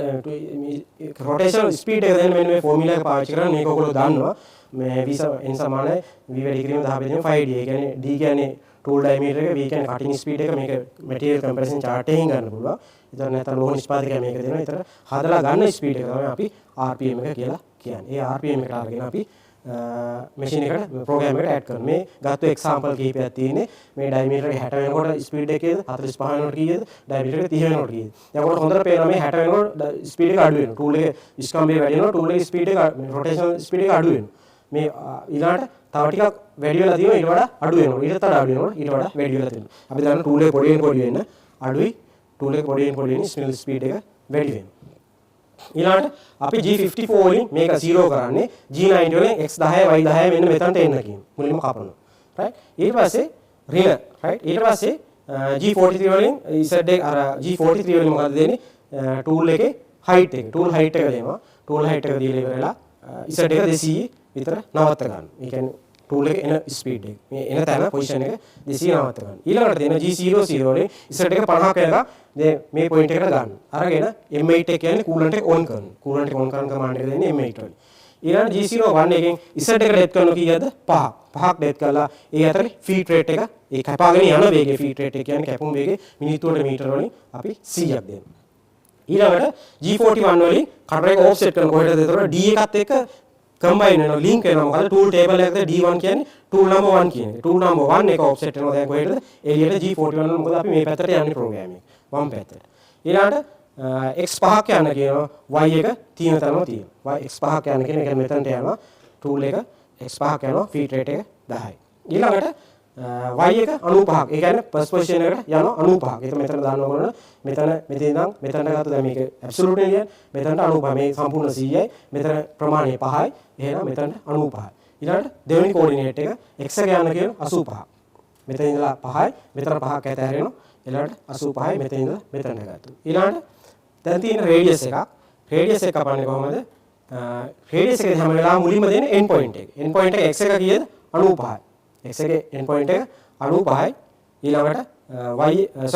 rotation speed එක දෙන්න මෙන්න මේ formula එක පාවිච්චි කරලා මේක ඔයගොල්ලෝ දන්නවා. මේ v n සමානයි v වැඩි කිරීම 10 බෙදීම 5d. ඒ කියන්නේ d කියන්නේ tool diameter එක, v කියන්නේ cutting speed එක. මේක material comparison chart එකකින් ගන්න පුළුවන්. ඒතර නැත්නම් ලෝහ නිෂ්පාදකයා මේක දෙනවා. ඒතර හදලා ගන්න speed එක තමයි අපි RPM එක කියලා කියන්නේ. ඒ RPM එකට අරගෙන අපි machine එකට program එකට add කරනවා. මේ ගත්ත example කිහිපයක් තියෙන්නේ. මේ diameter එක 60 වෙනකොට speed එක කීයද? 45 වෙනකොට කීයද? diameter එක 30 වෙනකොට කීයද? දැන් ඔකට හොඳට පේනවා මේ 60 වෙනකොට speed එක අඩු වෙනවා. tool එකේ ස්කම්බේ වැඩි වෙනවා. tool එකේ speed එක rotational speed එක අඩු වෙනවා. මේ ඊළඟට තව ටිකක් වැඩි වෙලා තියෙනවා ඊට වඩා අඩු වෙනවා. ඊට වඩා අඩු වෙනවා. ඊට වඩා වැඩි වෙලා තියෙනවා. අපි දන්නවා tool එක පොඩි වෙන අඩුයි. tool එක පොඩි වෙන spindle speed එක වැඩි වෙනවා. ඊළඟට අපි G54 වලින් මේක 0 කරන්නේ G90 වලින් X10 Y10 මෙන්න මෙතනට එන්න කියමු. මුලින්ම කපනවා. right ඊට පස්සේ ඍණ right ඊට පස්සේ G43 වලින් Z එක අර G43 වලින් මොකද දෙන්නේ tool එකේ height එක. tool height එක දෙනවා. tool height එක දීලා ඉවරලා Z එක 200 විතර නවත්ත ගන්න. ඒ කියන්නේ tool එක එන speed එක. මේ එන තැන position එක 200 නවත්ත ගන්න. ඊළඟට දෙන G00 වලින් Z එක 50ක වෙනකම් මේ point එකට ගන්න. අරගෙන M8 එක කියන්නේ coolant එක on කරනවා. coolant එක on කරන command එක දෙන්නේ M8 වලින්. ඊළඟට G01 එකෙන් Z එක ඩෙත් කරනවා කීයද? 5ක්. 5ක් ඩෙත් කළා. ඒ අතරේ feed rate එක ඒ කැපාගෙන යන වේගය feed rate එක කියන්නේ කැපුම් වේගය මිනිත්තුවට මීටර වලින් අපි 100ක් දෙනවා. ඊළඟට G41 වලින් කටර එක offset කරන කොහෙටද? ඒතකොට D එකත් එක්ක combine වෙනවා link වෙනවා. මොකද tool table එකේ D1 කියන්නේ tool number 1 කියන එක. tool number 1 එක offset වෙනවා දැන් කොහෙටද? එළියට G41 වල මොකද අපි මේ පැත්තට යන්නේ program එක. වම් පැත්තට. ඊළඟට x 5ක් යන කියනවා y එක තියෙන තැනම තියෙනවා. y x 5ක් යන කියන එක මෙතනට යනවා. tool එක x 5ක් යනවා feed rate එක 10යි. ඊළඟට y එක 95ක්. ඒ කියන්නේ first position එකට යනවා 95ක්. ඒක මෙතන දාන්න ඕන. මෙතන ඉඳන් මෙතනට ගත්ත දැන් මේක absolute නේ. මෙතනට 95. මේ සම්පූර්ණ 100යි. මෙතන ප්‍රමාණය 5යි. එහෙනම් මෙතනට 95යි. ඊළඟට දෙවෙනි coordinate එක x එක යන කියන 85ක්. මෙතන ඉඳලා 5යි. මෙතන 5ක් ඇත හැරෙනවා. ඊළඟට 85යි. මෙතන ඉඳලා මෙතනට ගත්තා. ඊළඟට දැන් තියෙන radius එකක්. radius එක කපන්නේ කොහමද? radius එකේ හැම වෙලාවෙම මුලින්ම දෙන end point එක. end point එක x එක කීයද? 95යි. x එකේ end point එක 95යි. ඊළඟට x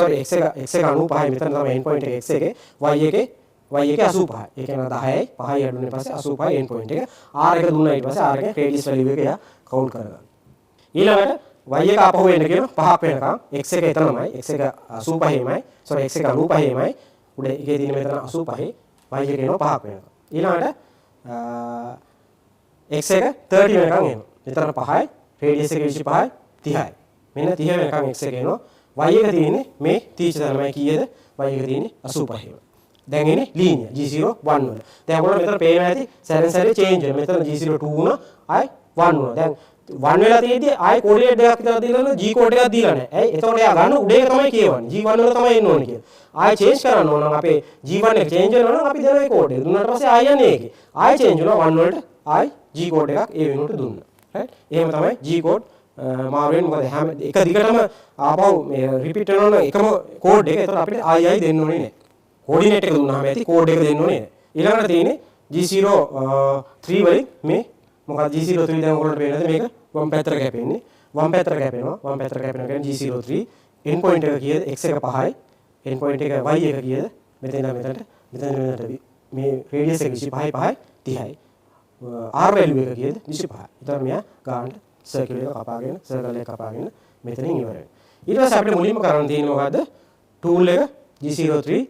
එක 95යි. මෙතන තමයි end point එක x එකේ. y එකේ 85යි. ඒ කියන්නේ 10යි 5යි අඩුනේ පස්සේ 85යි end point එක. r එක දුන්නා ඊට පස්සේ r එකේ radius value එක එයා count කරගන්න. ඊළඟට y එක ආපහු එන්න කියන 5ක් වෙනකම් x එක එතනමයි. x එක 85යිමයි. x එක 95යිමයි. උඩ එකේ තියෙන මෙතන 85යි. y එක එනවා 5ක් වෙනකම්. ඊළඟට x එක 30 වෙනකම් එනවා. මෙතන 5යි. radius එක 25යි 30යි. මෙන්න 30 වෙනකම් x එක එනවා. y එක තියෙන්නේ මේ 30 තමයි කීයද? y එක තියෙන්නේ 85යි. දැන් එන්නේ linear G01 වල. දැන් ඔයගොල්ලෝ මෙතන පේනවා ඇති සැරෙන් සැරේ change වෙනවා. මෙතන G02 වුණා ආයි 1 වුණා. දැන් 1 වෙලා තියෙද්දි ආයි coordinate දෙකක් විතර දීලා G code එකක් දීලා නැහැ. ඇයි? එතකොට එයා ගන්න උඩ එක තමයි කියවන්නේ. G1 වල තමයි එන්න ඕනේ කියලා. ආයි change කරන්න ඕන නම් අපේ G1 එක change වෙනවා නම් අපි දෙන ඒ code එක. දුන්නාට පස්සේ ආයි යන්නේ ඒකේ. ආයි change වෙනවා 1 වලට ආයි G code එකක් ඒ වෙනුවට දුන්නා. right? එහෙම තමයි G code මාරු වෙන්නේ. මොකද හැම එක දිගටම ආපහු මේ repeat වෙනවා නම් එකම code එක. ඒතකොට අපිට ආයි දෙන්න ඕනේ නැහැ. coordinate එක දුන්නාම ඇති code එක දෙන්න ඕනේ නැහැ. ඊළඟට තියෙන්නේ G03 වලින් මේ මොකක්ද G03 දැන් ඔයගොල්ලන්ට පේනද මේක වම් පැත්තට කැපෙන්නේ. වම් පැත්තට කැපෙනවා. වම් පැත්තට කැපෙනවා කියන්නේ G03 end point එක කීයද? x එක 5යි. end point එක y එක කීයද? මෙතන ඉඳන් මෙතනට මේ radius එක 25යි 5යි 30යි. r value එක කීයද? 25යි. ඒතර මෙයා ගන්න circle එක කපාගෙන circle එක කපාගෙන මෙතනින් ඉවර වෙනවා. ඊට පස්සේ අපිට මුලින්ම කරන්න තියෙන්නේ මොකද්ද? tool එක G03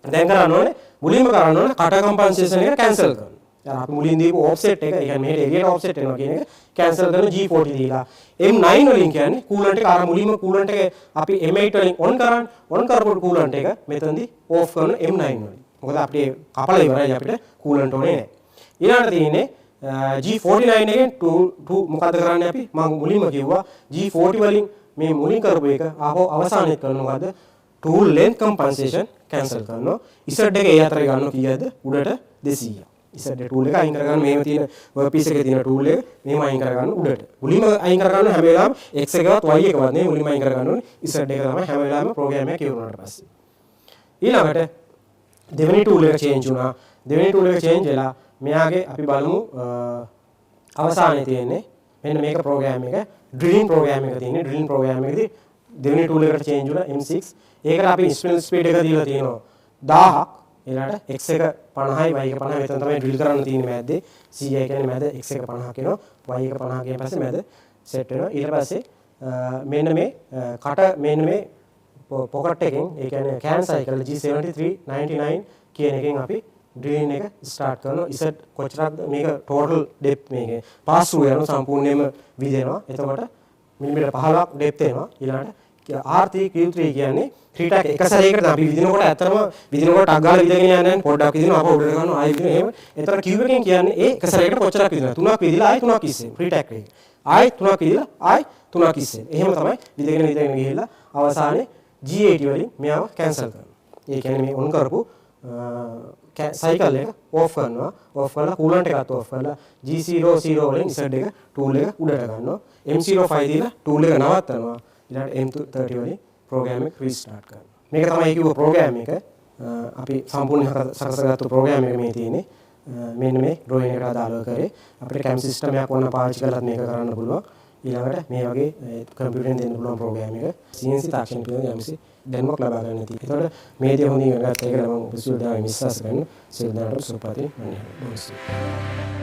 දැන් කරන්න ඕනේ මුලින්ම කරන්න ඕනේ cut compensation එක cancel කරන්න. දැන් අපි මුලින් දීපු offset එක, ඒ කියන්නේ මෙහෙට එළියට offset වෙනවා කියන එක cancel කරන G40 දීලා M9 වලින් කියන්නේ coolant එක අර මුලින්ම coolant එක අපි M8 වලින් on කරන්නේ. on කරපු coolant එක මෙතනදී off කරන M9 වලින්. මොකද අපිට කපලා ඉවරයි අපිට coolant ඕනේ නැහැ. ඊළඟට තියෙන්නේ G49 එකෙන් මොකද්ද කරන්නේ අපි? මම මුලින්ම කිව්වා G40 වලින් මේ මුලින් කරපු එක ආපහු අවසානයේ කරන මොකද්ද? tool length compensation cancel කරනවා. Z එක ඒ අතර ගන්නවා කීයද? උඩට 200. Z tool එක අයින් කරගන්න මේව තියෙන workpiece එකේ තියෙන tool එක මේව අයින් කරගන්න උඩට. මුලින්ම අයින් කරගන්න හැම වෙලාවෙම x එකවත් y එකවත් නෙවෙයි මුලින්ම අයින් කරගන්න ඕනේ. Z එක තමයි හැම වෙලාවෙම program එක කියවුනාට පස්සේ. ඊළඟට දෙවෙනි tool එක change වුණා. දෙවෙනි tool එක change වෙලා මෙයාගේ අපි බලමු අවසානයේ තියෙන්නේ මෙන්න මේක program එක drilling program එක තියෙන්නේ. drilling program එකේදී දෙවෙනි tool එකට change වුණා M6. ඒකට අපි instrument speed එක දීලා තියෙනවා 1000ක්. ඊළඟට x එක 50යි y එක 50යි. මෙතන තමයි drill කරන්න තියෙන්නේ මැද්දේ. CI කියන්නේ මැද x එක 50ක් එනවා. y එක 50 කියන පස්සේ මැද set වෙනවා. ඊට පස්සේ මෙන්න මේ කට මෙන්න මේ pocket එකෙන් ඒ කියන්නේ can cycle G7399 කියන එකෙන් අපි drilling එක start කරනවා. Z කොච්චරක්ද මේක total depth මේකේ pass through යන සම්පූර්ණයෙන්ම විදෙනවා. එතකොට මිලිමීටර 15ක් depth එනවා. ඊළඟට R3 Q3 කියන්නේ 3 ටැක් එක සැරේකට අපි විදිනකොට ඇත්තටම විදිනකොට ටක් ගාලා විදගෙන යන්නේ නැහැ. පොඩ්ඩක් විදිනවා අපව උඩට ගන්නවා ආයෙ විදිනවා. එහෙම. එතකොට Q එකෙන් කියන්නේ ඒ එක සැරේකට කොච්චරක් විදිනවා. 3ක් විදිලා ආයෙ 3ක් ඉස්සෙන් 3 ටැක් එකේ. ආයෙ 3ක් විදිලා ආයෙ 3ක් ඉස්සෙන්. එහෙම තමයි විදගෙන ගිහිල්ලා අවසානයේ G80 වලින් මෙයාව cancel කරනවා. ඒ කියන්නේ මේ on කරපු cycle එක off කරනවා. off කරලා coolant එකත් off කරලා G00 වලින් Z එක tool එක උඩට ගන්නවා. M05 දීලා tool එක නවත්තනවා. ඊළඟට M30 වලින් program එක restart කරනවා. මේක තමයි කිව්ව program එක. අපි සම්පූර්ණ සකසගත්තු program එක මේ තියෙන්නේ. මෙන්න මේ ඩ්‍රොයින් එකට අදාළව කරේ. අපිට CAM සිස්ටම් එකක් ඕන පාවිච්චි කරලත් මේක කරන්න පුළුවන්. ඊළඟට මේ වගේ කම්පියුටරෙන් දෙන්න පුළුවන් ප්‍රෝග්‍රෑම් එක CNC තාක්ෂණික පිළිබඳව යම්කිසි දැනුමක් ලබා ගන්න තියෙනවා. ඒතකොට මේ දේ හොඳින් ඉගෙන ගත්ත එක නම් විශ්වවිද්‍යාලයේ විශ්වාස කරන සියලු දෙනාට සුවපත් වෙන්න ඕනේ.